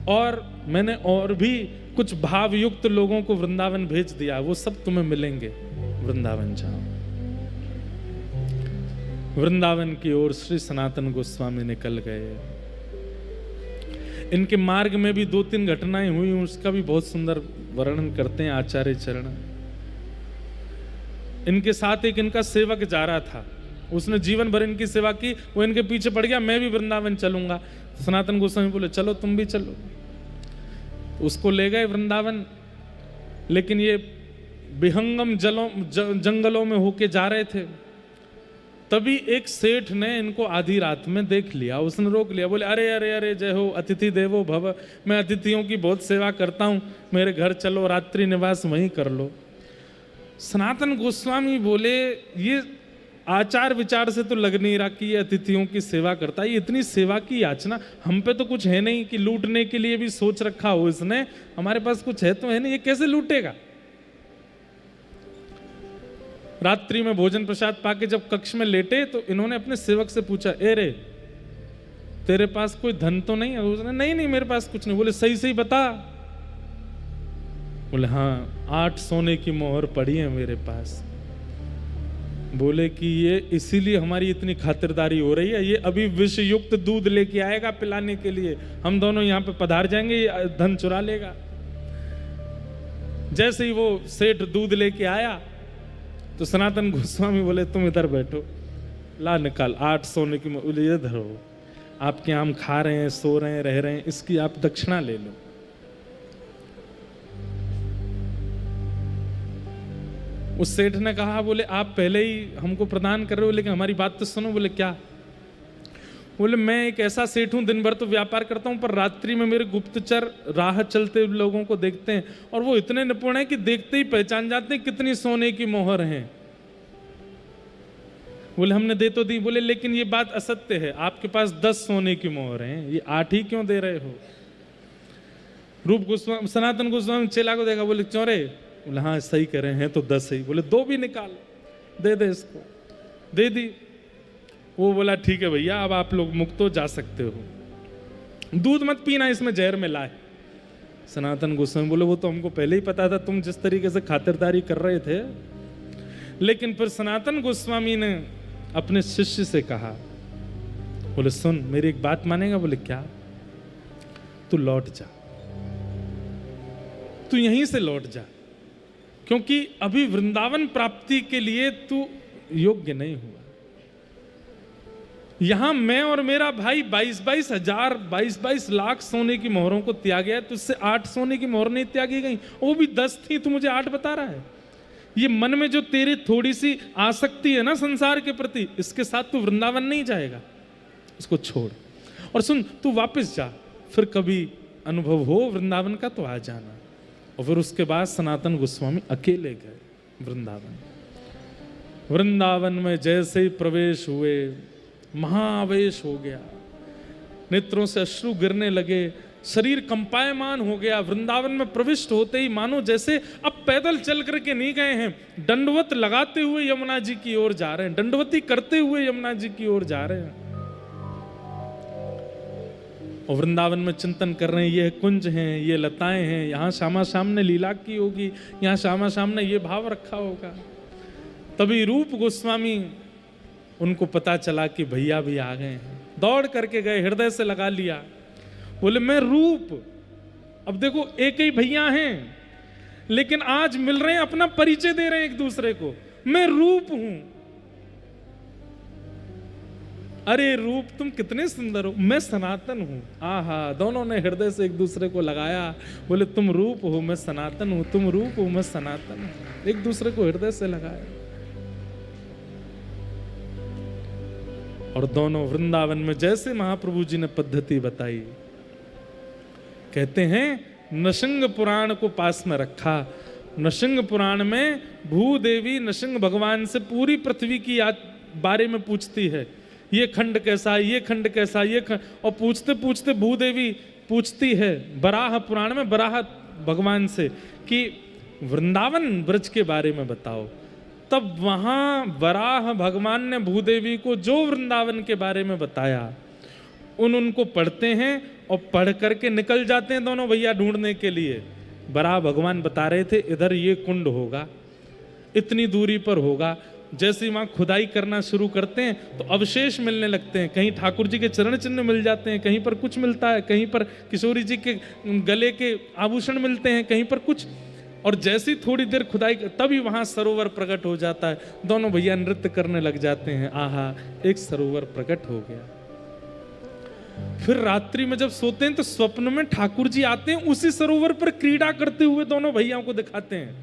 और मैंने और भी कुछ भावयुक्त लोगों को वृंदावन भेज दिया, वो सब तुम्हें मिलेंगे, वृंदावन जाओ। वृंदावन की ओर श्री सनातन गोस्वामी निकल गए। इनके मार्ग में भी 2-3 घटनाएं हुई, उसका भी बहुत सुंदर वर्णन करते हैं आचार्य चरण। इनके साथ एक इनका सेवक जा रहा था, उसने जीवन भर इनकी सेवा की, वो इनके पीछे पड़ गया, मैं भी वृंदावन चलूंगा। सनातन गोस्वामी बोले चलो तुम भी चलो। उसको ले गए वृंदावन, लेकिन ये विहंगम जंगलों में होके जा रहे थे। तभी एक सेठ ने इनको आधी रात में देख लिया, उसने रोक लिया। बोले अरे अरे अरे जय हो अतिथि देवो भव, मैं अतिथियों की बहुत सेवा करता हूँ, मेरे घर चलो, रात्रि निवास वहीं कर लो। सनातन गोस्वामी बोले ये आचार विचार से तो लग नहीं रहा कि ये अतिथियों की सेवा करता है। ये इतनी सेवा की याचना, हम पे तो कुछ है नहीं कि लूटने के लिए भी सोच रखा हो इसने, हमारे पास कुछ है तो है नहीं, ये कैसे लूटेगा। रात्रि में भोजन प्रसाद पाके जब कक्ष में लेटे तो इन्होंने अपने सेवक से पूछा, ए रे तेरे पास कोई धन तो नहीं है? उसने नहीं नहीं मेरे पास कुछ नहीं। बोले सही सही बता। बोले हाँ 8 सोने की मोहर पड़ी है मेरे पास। बोले कि ये इसीलिए हमारी इतनी खातिरदारी हो रही है, ये अभी विष युक्त दूध लेके आएगा पिलाने के लिए, हम दोनों यहाँ पे पधार जाएंगे, ये धन चुरा लेगा। जैसे ही वो सेठ दूध लेके आया तो सनातन गोस्वामी बोले तुम इधर बैठो, ला निकाल 8 सोने की मोहर, ये धरो, आपके यहाँ हम खा रहे हैं, सो रहे हैं, रह रहे हैं, इसकी आप दक्षिणा ले लो। उस सेठ ने कहा, बोले आप पहले ही हमको प्रदान कर रहे हो, लेकिन हमारी बात तो सुनो। बोले क्या? बोले मैं एक ऐसा सेठ हूं, दिन भर तो व्यापार करता हूं, पर रात्रि में मेरे गुप्तचर राह चलते लोगों को देखते हैं, और वो इतने निपुण हैं कि देखते ही पहचान जाते हैं कितनी सोने की मोहर हैं। बोले हमने दे तो दी। बोले लेकिन ये बात असत्य है, आपके पास 10 सोने की मोहर हैं, ये 8 ही क्यों दे रहे हो? रूप गोस्वामी सनातन गोस्वामी चेला को देखा, बोले क्यों रे? बोले हाँ सही कह रहे हैं तो 10 ही। बोले 2 भी निकाल, दे दे इसको। दे दी। वो बोला ठीक है भैया, अब आप लोग मुक्त हो, जा सकते हो, दूध मत पीना, इसमें जहर मिला है। सनातन गोस्वामी बोले वो तो हमको पहले ही पता था, तुम जिस तरीके से खातिरदारी कर रहे थे। लेकिन फिर सनातन गोस्वामी ने अपने शिष्य से कहा, बोले सुन मेरी एक बात मानेगा? बोले क्या? तू लौट जा, तू यहीं से लौट जा, क्योंकि अभी वृंदावन प्राप्ति के लिए तू योग्य नहीं हुआ। यहां मैं और मेरा भाई 22-22 हजार 22-22 लाख सोने की मोहरों को त्यागा है, तुझसे 8 सोने की मोहर नहीं त्यागी गई, वो भी 10 थी, तू मुझे 8 बता रहा है। ये मन में जो तेरी थोड़ी सी आसक्ति है ना संसार के प्रति, इसके साथ तू वृंदावन नहीं जाएगा, इसको छोड़। और सुन तू वापस जा, फिर कभी अनुभव हो वृंदावन का तो आ जाना। और फिर उसके बाद सनातन गोस्वामी अकेले गए वृंदावन। वृंदावन में जैसे ही प्रवेश हुए महाआवेश हो गया, नेत्रों से अश्रु गिरने लगे, शरीर कंपायमान हो गया। वृंदावन में प्रविष्ट होते ही मानो जैसे अब पैदल चल करके नहीं गए हैं, दंडवत लगाते हुए यमुना जी की ओर जा रहे हैं, दंडवती करते हुए यमुना जी की ओर जा रहे हैं। और वृंदावन में चिंतन कर रहे हैं, ये कुंज हैं, ये लताएं हैं, यहाँ श्यामा श्याम ने लीला की होगी, यहाँ श्यामा श्याम ने ये भाव रखा होगा। तभी रूप गोस्वामी, उनको पता चला कि भैया भी आ गए हैं, दौड़ करके गए, हृदय से लगा लिया, बोले मैं रूप। अब देखो एक ही भैया हैं, लेकिन आज मिल रहे हैं, अपना परिचय दे रहे हैं एक दूसरे को, मैं रूप हूं। अरे रूप तुम कितने सुंदर हो, मैं सनातन हूं। आहा, दोनों ने हृदय से एक दूसरे को लगाया, बोले तुम रूप हो, मैं सनातन हूं, तुम रूप हो, मैं सनातन हूं। एक दूसरे को हृदय से लगाया और दोनों वृंदावन में जैसे महाप्रभु जी ने पद्धति बताई, कहते हैं नृसिंह पुराण को पास में रखा। नृसिंह पुराण में भूदेवी नृसिंह भगवान से पूरी पृथ्वी की बारे में पूछती है, ये खंड कैसा, ये खंड कैसा, ये खंड, और पूछते पूछते भूदेवी पूछती है बराह पुराण में बराह भगवान से कि वृंदावन ब्रज के बारे में बताओ। तब वहां वराह भगवान ने भूदेवी को जो वृंदावन के बारे में बताया उनको पढ़ते हैं और पढ़ करके निकल जाते हैं दोनों भैया ढूंढने के लिए। वराह भगवान बता रहे थे इधर ये कुंड होगा, इतनी दूरी पर होगा। जैसे वहां खुदाई करना शुरू करते हैं तो अवशेष मिलने लगते हैं, कहीं ठाकुर जी के चरण चिन्ह मिल जाते हैं, कहीं पर कुछ मिलता है, कहीं पर किशोरी जी के गले के आभूषण मिलते हैं, कहीं पर कुछ। और जैसी थोड़ी देर खुदाई तभी वहां सरोवर प्रकट हो जाता है, दोनों भैया नृत्य करने लग जाते हैं। आहा, एक सरोवर प्रकट हो गया। फिर रात्रि में जब सोते हैं तो स्वप्न में ठाकुर जी आते हैं, उसी सरोवर पर क्रीड़ा करते हुए दोनों भैयाओं को दिखाते हैं।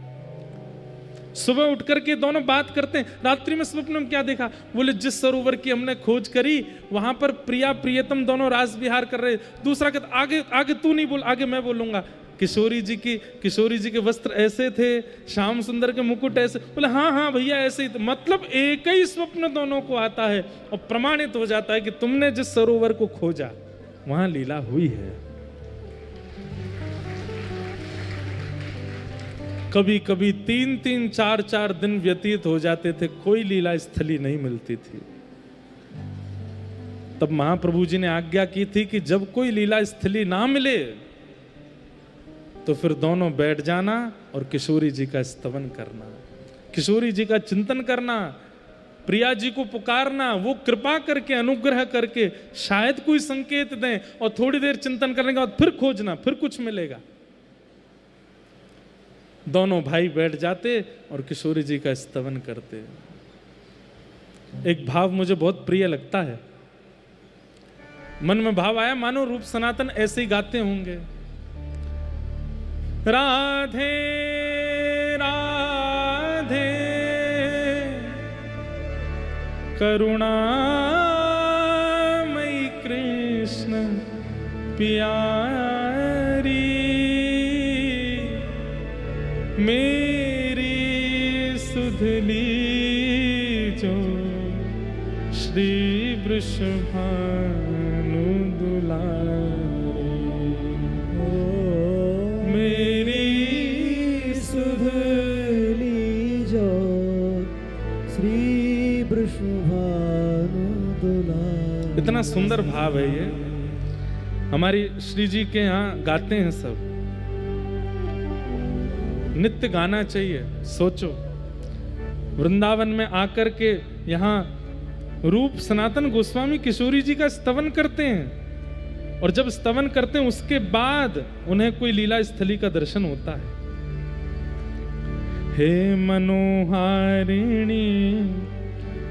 सुबह उठ करके दोनों बात करते हैं, रात्रि में स्वप्न में क्या देखा, बोले जिस सरोवर की हमने खोज करी वहां पर प्रिया प्रियतम दोनों रास विहार कर रहे। दूसरा कहता आगे आगे तू नहीं बोल, आगे मैं बोलूंगा। किशोरी जी के वस्त्र ऐसे थे, श्याम सुंदर के मुकुट ऐसे। बोले हाँ हाँ भैया ऐसे ही। मतलब एक ही स्वप्न दोनों को आता है और प्रमाणित हो जाता है कि तुमने जिस सरोवर को खोजा वहां लीला हुई है। कभी कभी 3-3, 4-4 दिन व्यतीत हो जाते थे, कोई लीला स्थली नहीं मिलती थी। तब महाप्रभु जी ने आज्ञा की थी कि जब कोई लीला स्थली ना मिले तो फिर दोनों बैठ जाना और किशोरी जी का स्तवन करना, किशोरी जी का चिंतन करना, प्रिया जी को पुकारना, वो कृपा करके अनुग्रह करके शायद कोई संकेत दें, और थोड़ी देर चिंतन करने के बाद फिर खोजना, फिर कुछ मिलेगा। दोनों भाई बैठ जाते और किशोरी जी का स्तवन करते। एक भाव मुझे बहुत प्रिय लगता है, मन में भाव आया मानो रूप सनातन ऐसे ही गाते होंगे। राधे राधे करुणामयी कृष्ण प्यारी, मेरी सुधली जो श्री वृषभानु दुलारी, मेरी सुधली जो श्री वृषभानु दुलारी। इतना सुंदर भाव है ये। हमारी श्री जी के यहाँ गाते हैं सब, नित्य गाना चाहिए। सोचो वृंदावन में आकर के यहाँ रूप सनातन गोस्वामी किशोरी जी का स्तवन करते हैं, और जब स्तवन करते हैं उसके बाद उन्हें कोई लीला स्थली का दर्शन होता है। हे मनोहारिणी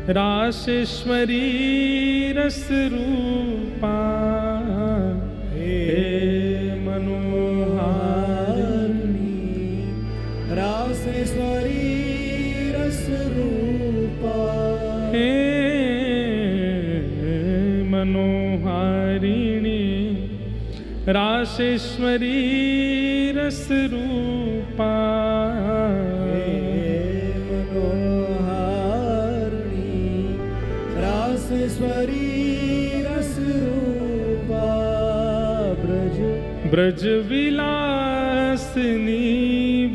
रासेश्वरी रस रूपा, हे मनोहारिणी रासेश्वरी रस रूपा, हे मनोहारिणी रासेश्वरी रस रूपा, हे मनोहारिणी रस रूपा ब्रज ब्रज विलासिनी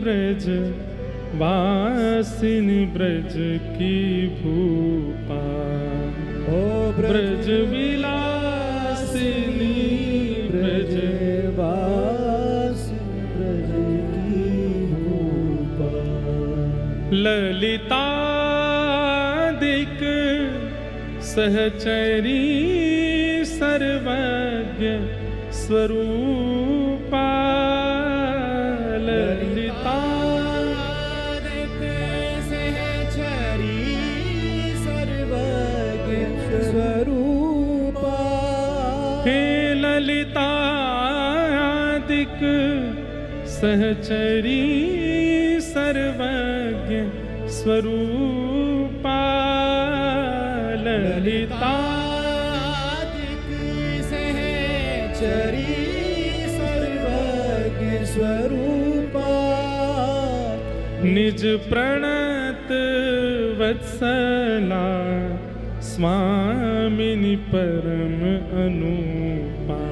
ब्रज वासिनी ब्रज की भूपा। ओ ब्रज विलासिनी ब्रज वासिनी ब्रज की भूपा। ललितादिक सहचरी सर्वज्ञ स्वरूपा। ललितादिक सहचरी सर्वज्ञ स्वरूपा। हे ललितादिक सहचरी सर्वज्ञ स्वरूपा। ललितादिक सहचरी सर्वज्ञ स्वरूपा। निज प्रणत वत्सला स्वामिनी परम अनुपा।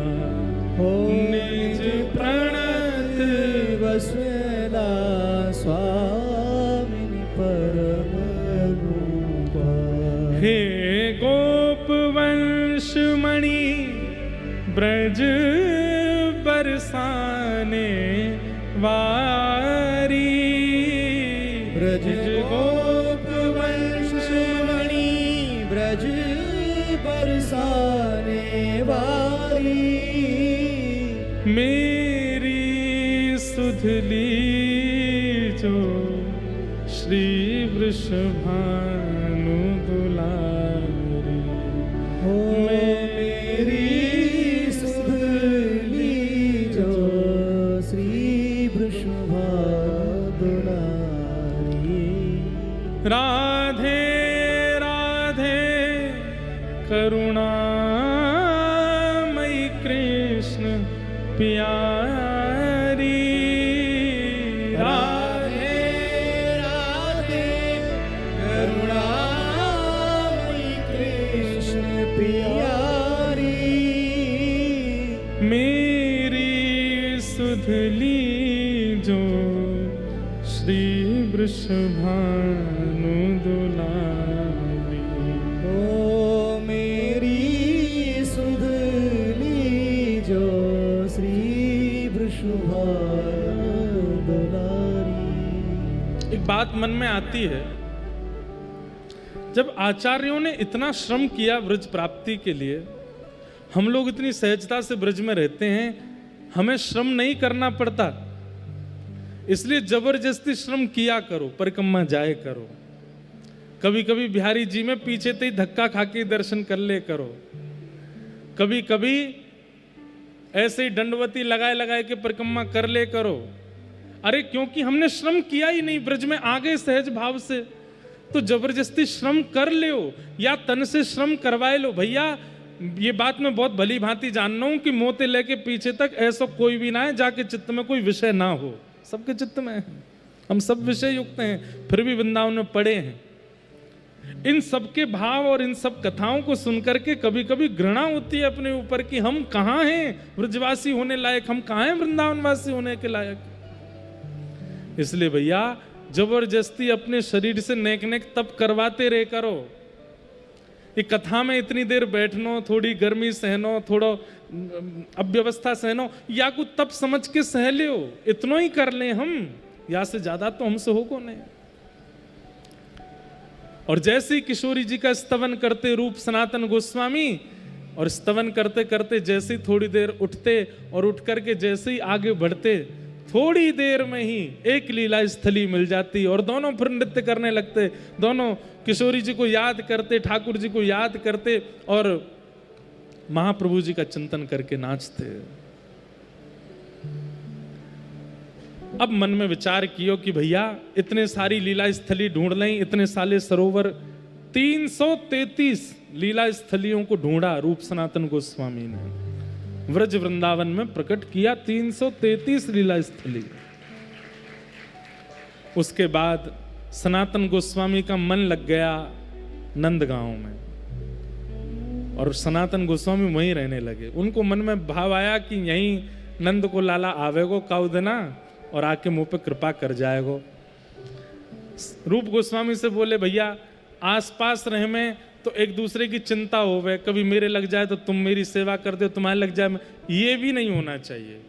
निज प्रणत वत्सला स्वामिनी परम अनुपा। हे गोप वंशमणि ब्रज बरसाने वारी। ब्रज गोप वंशमणि ब्रज बरसाने वारी। मेरी सुधली जो श्री वृषभानु दुलारी। हो मेरी सुधली जो श्री वृषभानु दुलारी। राधे राधे करुणामयी कृष्ण प्यारी। राधे राधे करुणामयी कृष्ण प्यारी। मेरी सुधली जो श्री वृषभानु दुलारी। ओ मेरी सुधली जो श्री वृषभानु दुलारी। एक बात मन में आती है, जब आचार्यों ने इतना श्रम किया ब्रज प्राप्ति के लिए, हम लोग इतनी सहजता से ब्रज में रहते हैं, हमें श्रम नहीं करना पड़ता, इसलिए जबरदस्ती श्रम किया करो, परिक्रमा जाए करो। कभी कभी बिहारी जी में पीछे से ही धक्का खा के दर्शन कर ले करो। कभी कभी ऐसे ही दंडवती लगाए लगाए के परिक्रमा कर ले करो। अरे क्योंकि हमने श्रम किया ही नहीं, ब्रज में आ गए सहज भाव से, तो जबरदस्ती श्रम कर लो या तन से श्रम करवाए लो। भैया ये बात मैं बहुत भली भांति जान रहा हूं कि मोते लेके पीछे तक ऐसा कोई भी ना है जाके चित्त में कोई विषय ना हो। सबके चित्त में है, हम सब विषय युक्त हैं, फिर भी वृंदावन में पड़े हैं। इन सबके भाव और इन सब कथाओं को सुनकर के कभी कभी घृणा होती है अपने ऊपर कि हम कहाँ हैं ब्रजवासी होने लायक, हम कहाँ हैं वृंदावनवासी होने के लायक। इसलिए भैया जबरदस्ती अपने शरीर से नेक नेक तप करवाते रहे करो। ये कथा में इतनी देर बैठनो, थोड़ी गर्मी सहनो, थोड़ा अव्यवस्था सहनो, या कुछ तप समझ के सह लियो, इतना ही कर ले हम, या से ज्यादा तो हमसे हो को नहीं। और जैसे ही किशोरी जी का स्तवन करते रूप सनातन गोस्वामी, और स्तवन करते करते जैसे ही थोड़ी देर उठते और उठ करके जैसे ही आगे बढ़ते, थोड़ी देर में ही एक लीला स्थली मिल जाती और दोनों फिर नृत्य करने लगते। दोनों किशोरी जी को याद करते, ठाकुर जी को याद करते और महाप्रभु जी का चिंतन करके नाचते। अब मन में विचार कियो कि भैया इतने सारी लीला स्थली ढूंढ लें, इतने साले सरोवर, 333 लीला स्थलियों को ढूंढा रूप सनातन गोस्वामी ने, व्रज वृंदावन में प्रकट किया 333 लीला स्थली। उसके बाद सनातन गोस्वामी का मन लग गया नंदगांव में। और सनातन गोस्वामी वहीं रहने लगे। उनको मन में भाव आया कि यहीं नंद को लाला आवेगो काउ देना और आके मुंह पे कृपा कर जाएगो। रूप गोस्वामी से बोले भैया आसपास रहे में तो एक दूसरे की चिंता होवे, कभी मेरे लग जाए तो तुम मेरी सेवा कर दो, तुम्हारे लग जाए, ये भी नहीं होना चाहिए।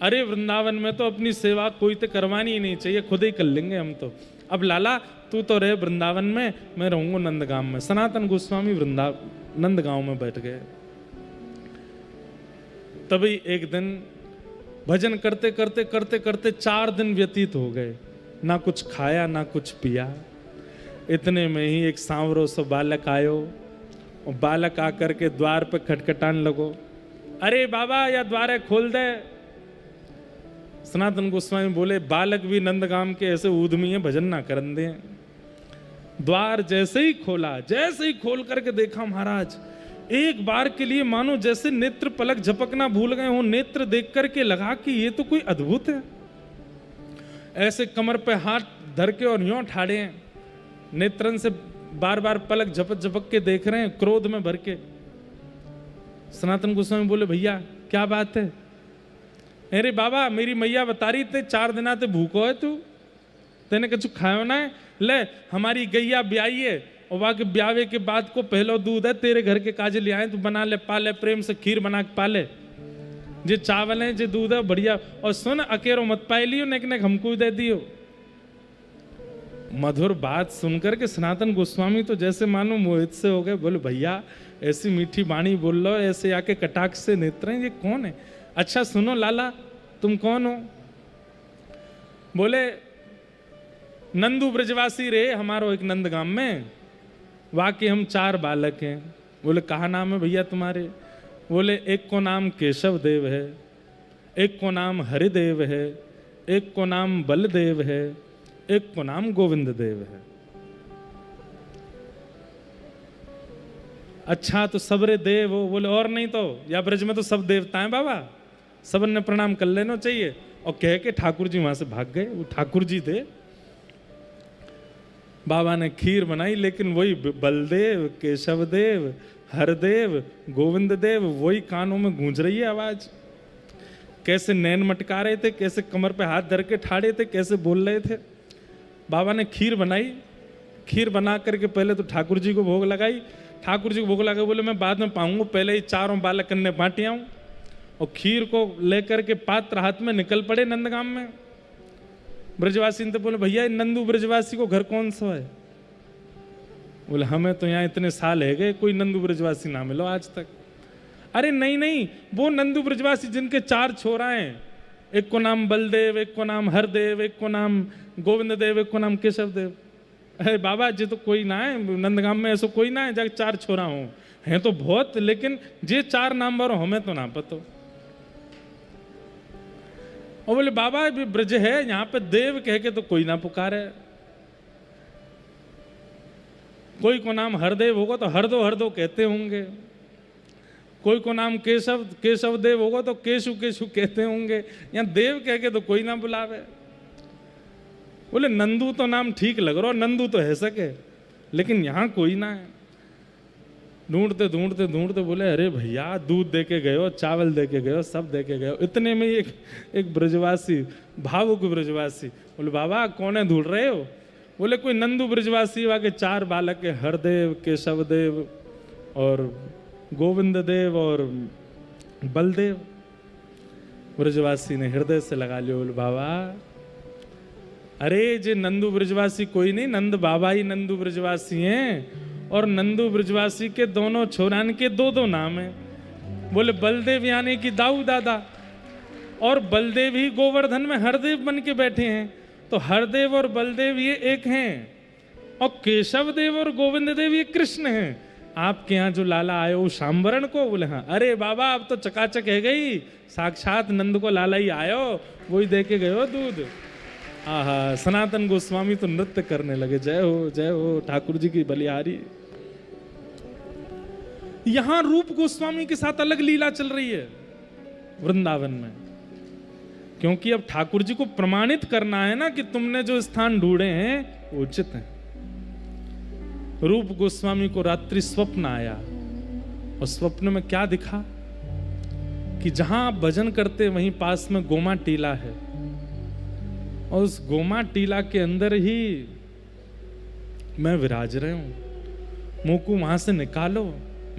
अरे वृंदावन में तो अपनी सेवा कोई तो करवानी ही नहीं चाहिए, खुद ही कर लेंगे हम तो। अब लाला तू तो रहे वृंदावन में, मैं रहूंगा नंदगांव में। सनातन गोस्वामी नंदगांव में बैठ गए। तभी एक दिन भजन करते करते करते करते 4 दिन व्यतीत हो गए, ना कुछ खाया ना कुछ पिया। इतने में ही एक सांवरो सो बालक आयो और बालक आकर के द्वार पे खटखटाने लगो, अरे बाबा या द्वारे खोल दे। सनातन गोस्वामी बोले बालक भी नंदगाम के ऐसे ऊधमी है, भजन ना करन दे। द्वार जैसे ही खोला, जैसे ही खोल करके देखा महाराज, एक बार के लिए मानो जैसे नेत्र पलक झपकना भूल गए हो। नेत्र देख करके लगा कि ये तो कोई अद्भुत है। ऐसे कमर पे हाथ धर के और यूं ठाड़े हैं, नेत्रन से बार बार पलक झपक झपक के देख रहे हैं, क्रोध में भर के। सनातन गोस्वामी बोले भैया क्या बात है? अरे बाबा मेरी मैया बता रही थे 4 दिना ते भूखो है तू, तेने कछु खायो ना है। ले हमारी गैया ब्याई है और वहां के ब्यावे के बाद को पहलो दूध है, तेरे घर के काजे ले आए, तू बना ले, पाले, प्रेम से खीर बना के पाले। जे चावल है जे दूध है बढ़िया, और सुन अकेरो मत पाई लियो, नेक नेक हमको दे दियो। मधुर बात सुनकर के सनातन गोस्वामी तो जैसे मानो मोहित से हो गए। बोले भैया ऐसी मीठी वाणी बोल लो, ऐसे आके कटाक्ष से नेत्र, ये कौन है? अच्छा सुनो लाला तुम कौन हो? बोले नंदू ब्रजवासी रे, हमारो एक नंदगाम में, वाकई हम 4 बालक हैं। बोले कहा नाम है भैया तुम्हारे? बोले एक को नाम केशव देव है, एक को नाम हरिदेव है, एक को नाम बलदेव है, एक को नाम गोविंद देव है। अच्छा तो सबरे देव हो? बोले और नहीं तो, या ब्रज में तो सब देवता हैं बाबा, सबन ने प्रणाम कर लेना चाहिए। और कह के ठाकुर जी वहां से भाग गए। वो ठाकुर जी थे। बाबा ने खीर बनाई, लेकिन वही बलदेव, केशव देव, हरदेव, गोविंद देव वही कानों में गूंज रही है आवाज। कैसे नैन मटका रहे थे, कैसे कमर पे हाथ धर के ठाड़े थे, कैसे बोल रहे थे। बाबा ने खीर बनाई, खीर बना करके पहले तो ठाकुर जी को भोग लगाई। ठाकुर जी को भोग लगा, बोले मैं बाद में पाऊंगा, पहले ही 4 बालक कन्ने बांटी आऊं। और खीर को लेकर के पात्र हाथ में निकल पड़े नंदगाम में। ब्रजवासी ने तो बोले भैया नंदू ब्रजवासी को घर कौन सा है? बोले हमें तो यहाँ इतने साल है गए, कोई नंदू ब्रजवासी ना मिलो आज तक। अरे नहीं नहीं, वो नंदू ब्रजवासी जिनके 4 छोरा हैं, एक को नाम बलदेव, एक को नाम हरदेव, एक को नाम गोविंद देव, एक को नाम केशव देव। अरे बाबा जी तो कोई ना है नंदगाम में, ऐसा कोई ना है जब 4 छोरा हो, हैं तो बहुत, लेकिन जे 4 नाम बारो हमें तो ना पतो। और बोले बाबा भी ब्रज है, यहाँ पे देव कह के तो कोई ना पुकारे। कोई को नाम हरदेव होगा तो हरदो हरदो कहते होंगे, कोई को नाम केशव केशव देव होगा तो केशु केशु कहते होंगे, यहाँ देव कह के तो कोई ना बुलावे। बोले नंदू तो नाम ठीक लग रहा, नंदू तो है सके, लेकिन यहाँ कोई ना है। ढूंढते ढूंढते ढूंढते बोले अरे भैया दूध दे के गए हो, चावल दे के गए हो, सब दे के गए हो। इतने में एक ब्रजवासी, भावुक ब्रजवासी, बोले बाबा कौन है ढूंढ रहे हो? बोले कोई नंदू ब्रजवासी, वहाँ के 4 बालक है, हरदेव, केशव देव और गोविंद देव और बलदेव। ब्रजवासी ने हृदय से लगा लिया। बोले बाबा अरे जे नंदू ब्रजवासी कोई नहीं, नंद बाबा ही नंदू ब्रजवासी हैं। और नंदू ब्रजवासी के दोनों छोरान के 2-2 नाम हैं। बोले बलदेव यानी कि दाऊ दादा, और बलदेव ही गोवर्धन में हरदेव बन के बैठे हैं, तो हरदेव और बलदेव ये एक हैं, और केशव देव और गोविंद देव ये कृष्ण हैं। आपके यहाँ जो लाला आए वो शाम्बरण को? बोले हाँ। अरे बाबा अब तो चकाचक है गई, साक्षात नंद को लाला ही आयो, वही दे के गयो दूध। आहा, सनातन गोस्वामी तो नृत्य करने लगे, जय हो ठाकुर जी की बलिहारी। यहां रूप गोस्वामी के साथ अलग लीला चल रही है वृंदावन में, क्योंकि अब ठाकुर जी को प्रमाणित करना है ना कि तुमने जो स्थान ढूंढे हैं वो उचित है। रूप गोस्वामी को रात्रि स्वप्न आया और स्वप्न में क्या दिखा कि जहां आप भजन करते वहीं पास में गोमा टीला है, और उस गोमा टीला के अंदर ही मैं विराज रहे हूं। मुंह को वहां से निकालो,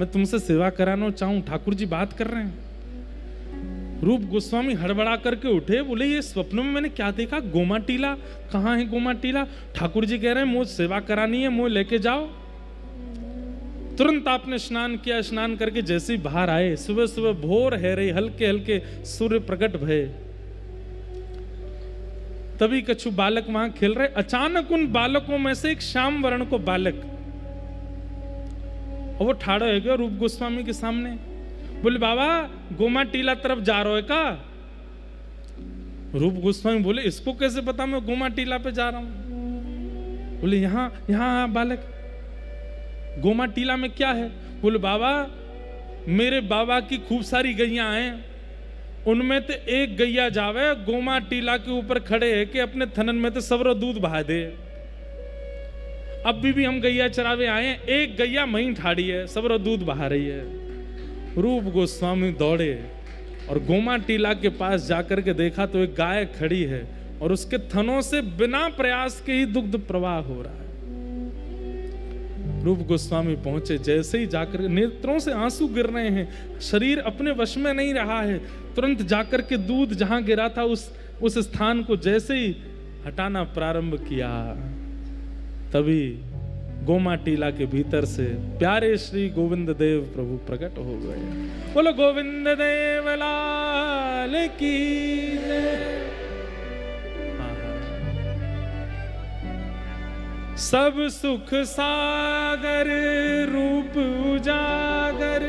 मैं तुमसे सेवा कराना चाहूं। ठाकुर जी बात कर रहे हैं। रूप गोस्वामी हड़बड़ा करके उठे, बोले ये स्वप्न में मैंने क्या देखा? गोमा टीला? कहाँ है गोमा टीला? ठाकुर जी कह रहे हैं मुझे सेवा करानी है, मुझे लेके जाओ। तुरंत आपने स्नान किया, स्नान करके जैसे ही बाहर आए, सुबह सुबह भोर है रही, हल्के हल्के सूर्य प्रकट भये, तभी कछु बालक वहां खेल रहे। अचानक उन बालकों में से एक श्याम वर्ण को बालक, और वो ठाड़ा हो गया रूप गोस्वामी के सामने। बोले बाबा गोमा टीला तरफ जा रहे हो का? रूप गोस्वामी बोले इसको कैसे पता मैं गोमा टीला पे जा रहा हूं? बोले यहां यहां बालक, गोमा टीला में क्या है? बोले बाबा मेरे बाबा की खूब सारी गैया हैं, उनमें तो एक गैया जावे गोमा टीला के ऊपर खड़े है कि अपने थनन में तो सबरो दूध बहा दे। अब भी हम गैया चरावे आए हैं, एक गैया महीं ठाड़ी है, सबरो दूध बहा रही है। रूप गोस्वामी दौड़े और गोमा टीला के पास जाकर के देखा तो एक गाय खड़ी है और उसके थनों से बिना प्रयास के ही दुग्ध प्रवाह हो रहा है। रूप गोस्वामी पहुंचे, जैसे ही जाकर नेत्रों से आंसू गिर रहे हैं, शरीर अपने वश में नहीं रहा है। तुरंत जाकर के दूध जहां गिरा था उस स्थान को जैसे ही हटाना प्रारंभ किया, तभी गोमा टीला के भीतर से प्यारे श्री गोविंद देव प्रभु प्रकट हो गए। बोलो गोविंद देव लाल की जय। सब सुख सागर रूप उजागर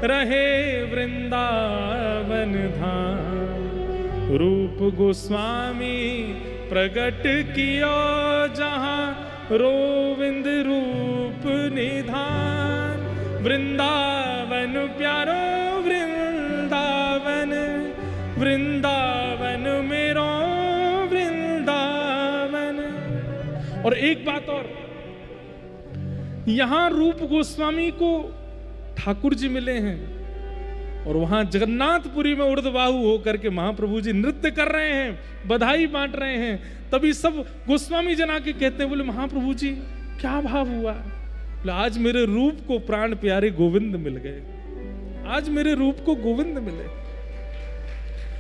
रहे वृंदावन धाम। रूप गोस्वामी प्रगट कियो जहां रोविंद रूप निधान। वृंदावन प्यारो वृंदावन, वृंदावन मेरो वृंदावन। और एक बात और, यहां रूप गोस्वामी को ठाकुर जी मिले हैं और वहां जगन्नाथपुरी में उर्दबाहु होकर के महाप्रभु जी नृत्य कर रहे हैं, बधाई बांट रहे हैं। तभी सब गोस्वामी जना के कहते हैं, बोले महाप्रभु जी क्या भाव हुआ? बोले आज मेरे रूप को प्राण प्यारे गोविंद मिल गए, आज मेरे रूप को गोविंद मिले।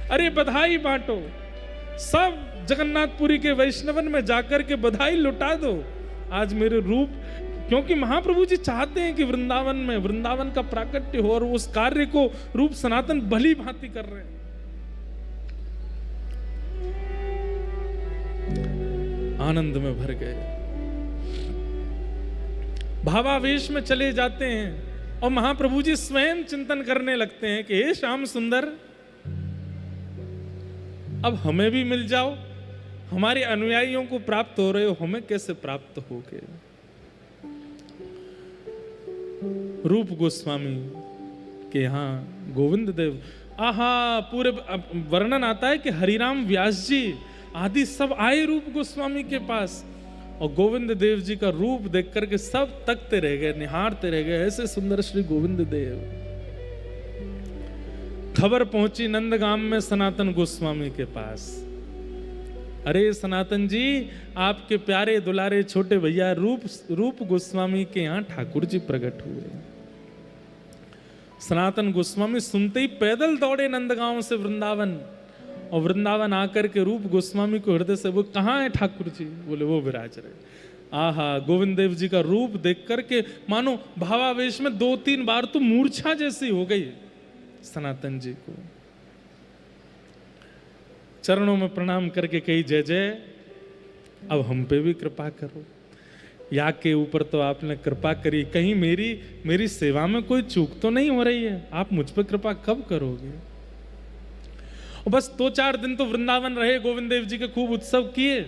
अरे बधाई बांटो, सब जगन्नाथपुरी के वैष्णवन में जाकर के बधाई लुटा दो, आज मेरे रूप, क्योंकि महाप्रभु जी चाहते हैं कि वृंदावन में वृंदावन का प्राकट्य हो और उस कार्य को रूप सनातन भली भांति कर रहे हैं। आनंद में भर गए, भावावेश में चले जाते हैं और महाप्रभु जी स्वयं चिंतन करने लगते हैं कि हे श्याम सुंदर, अब हमें भी मिल जाओ, हमारे अनुयायियों को प्राप्त हो रहे हो, हमें कैसे प्राप्त होगे? रूप गोस्वामी के यहाँ गोविंद देव, आहा, पूरे वर्णन आता है कि हरिराम व्यास जी आदि सब आए रूप गोस्वामी के पास और गोविंद देव जी का रूप देख करके सब तकते रह गए, निहारते रह गए, ऐसे सुंदर श्री गोविंद देव। खबर पहुंची नंदगाम में सनातन गोस्वामी के पास, अरे सनातन जी आपके प्यारे दुलारे छोटे भैया रूप गोस्वामी के यहाँ ठाकुर जी प्रकट हुए। सनातन गोस्वामी सुनते ही पैदल दौड़े नंदगांव से वृंदावन, और वृंदावन आकर के रूप गोस्वामी को हृदय से, वो कहाँ है ठाकुर जी? बोले वो विराज रहे। आहा, गोविंद देव जी का रूप देख करके मानो भावावेश में 2-3 बार तो मूर्छा जैसी हो गई सनातन जी को। चरणों में प्रणाम करके कही जय जय, अब हम पे भी कृपा करो, या के ऊपर तो आपने कृपा करी, कहीं मेरी सेवा में कोई चूक तो नहीं हो रही है, आप मुझ पे कृपा कब करोगे? और बस 2-4 दिन तो वृंदावन रहे, गोविंद देव जी के खूब उत्सव किए।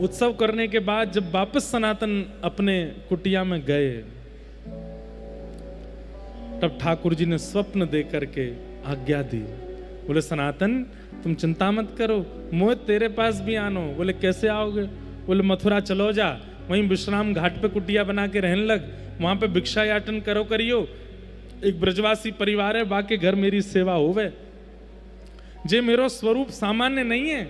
उत्सव करने के बाद जब वापस सनातन अपने कुटिया में गए, तब ठाकुर जी ने स्वप्न दे करके आज्ञा दी, बोले सनातन तुम चिंता मत करो, मोह तेरे पास भी आनो। बोले कैसे आओगे? बोले मथुरा चलो जा, वहीं विश्राम घाट पे कुटिया बना के रहने लग, वहां पे भिक्षा याटन करो करियो। एक ब्रजवासी परिवार है, बाके घर मेरी सेवा होवे। जे मेरो स्वरूप सामान्य नहीं है,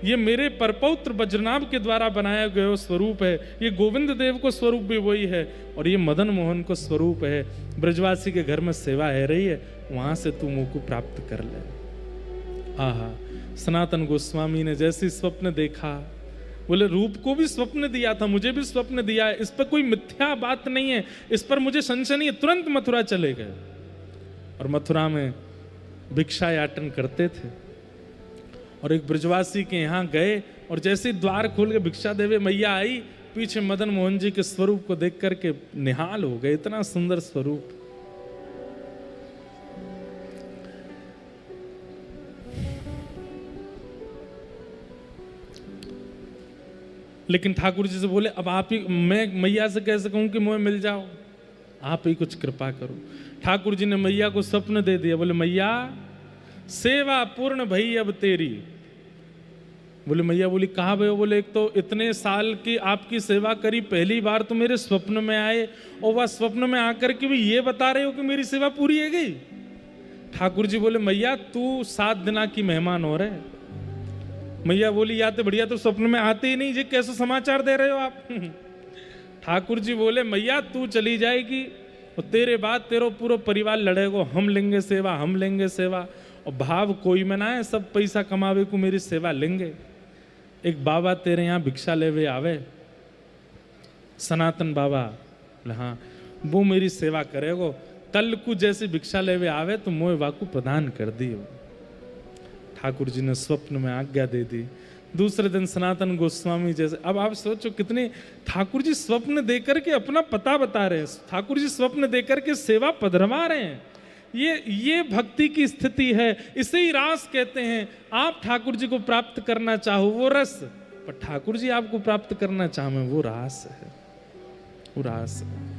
ये मेरे परपौत्र वज्रनाभ के द्वारा बनाया गया स्वरूप है। ये गोविंद देव को स्वरूप भी वही है और ये मदन मोहन को स्वरूप है। ब्रजवासी के घर में सेवा है रही है, वहां से तू मुंह को प्राप्त कर ले। आहा, सनातन गोस्वामी ने जैसे स्वप्न देखा, बोले रूप को भी स्वप्न दिया था, मुझे भी स्वप्न दिया है, इस पर कोई मिथ्या बात नहीं है, इस पर मुझे संशय नहीं है। तुरंत मथुरा चले गए और मथुरा में भिक्षा याटन करते थे और एक ब्रजवासी के यहाँ गए और जैसे द्वार खोल के भिक्षा देवे मैया आई, पीछे मदन मोहन जी के स्वरूप को देख करके निहाल हो गए। इतना सुंदर स्वरूप। लेकिन ठाकुर जी से बोले अब आप ही, मैं मैया से कैसे कहूं कि मुझे मिल जाओ, आप ही कुछ कृपा करो। ठाकुर जी ने मैया को स्वप्न दे दिया। बोले मैया सेवा पूर्ण भई अब तेरी। बोले मैया बोली कहाँ भैया? बोले एक तो इतने साल की आपकी सेवा करी, पहली बार तो मेरे स्वप्न में आए और वह स्वप्न में आकर के भी ये बता रहे हो कि मेरी सेवा पूरी है गई। ठाकुर जी बोले मैया तू 7 दिना की मेहमान हो रहे। मैया बोली या तो बढ़िया, तो स्वप्न में आते ही नहीं, ये कैसे समाचार दे रहे हो आप? ठाकुर जी बोले मैया तू चली जाएगी और तेरे बाद तेरा पूरा परिवार लड़ेगो, हम लेंगे सेवा, हम लेंगे सेवा। और भाव कोई में ना है, सब पैसा कमावे को मेरी सेवा लेंगे। एक बाबा तेरे यहाँ भिक्षा लेवे आवे, सनातन बाबा। बोले हाँ, वो मेरी सेवा करेगो। कल को जैसे भिक्षा लेवे आवे तो मोह वाकू प्रदान कर दियो। ठाकुर जी ने स्वप्न में आज्ञा दे दी। दूसरे दिन सनातन गोस्वामी जैसे, अब आप सोचो कितने ठाकुर जी स्वप्न देकर के अपना पता बता रहे हैं, ठाकुर जी स्वप्न देकर के सेवा पधरवा रहे हैं। ये भक्ति की स्थिति है, इसे ही रास कहते हैं। आप ठाकुर जी को प्राप्त करना चाहो वो रस, पर ठाकुर जी आपको प्राप्त करना चाहे वो रास है, वो रास है।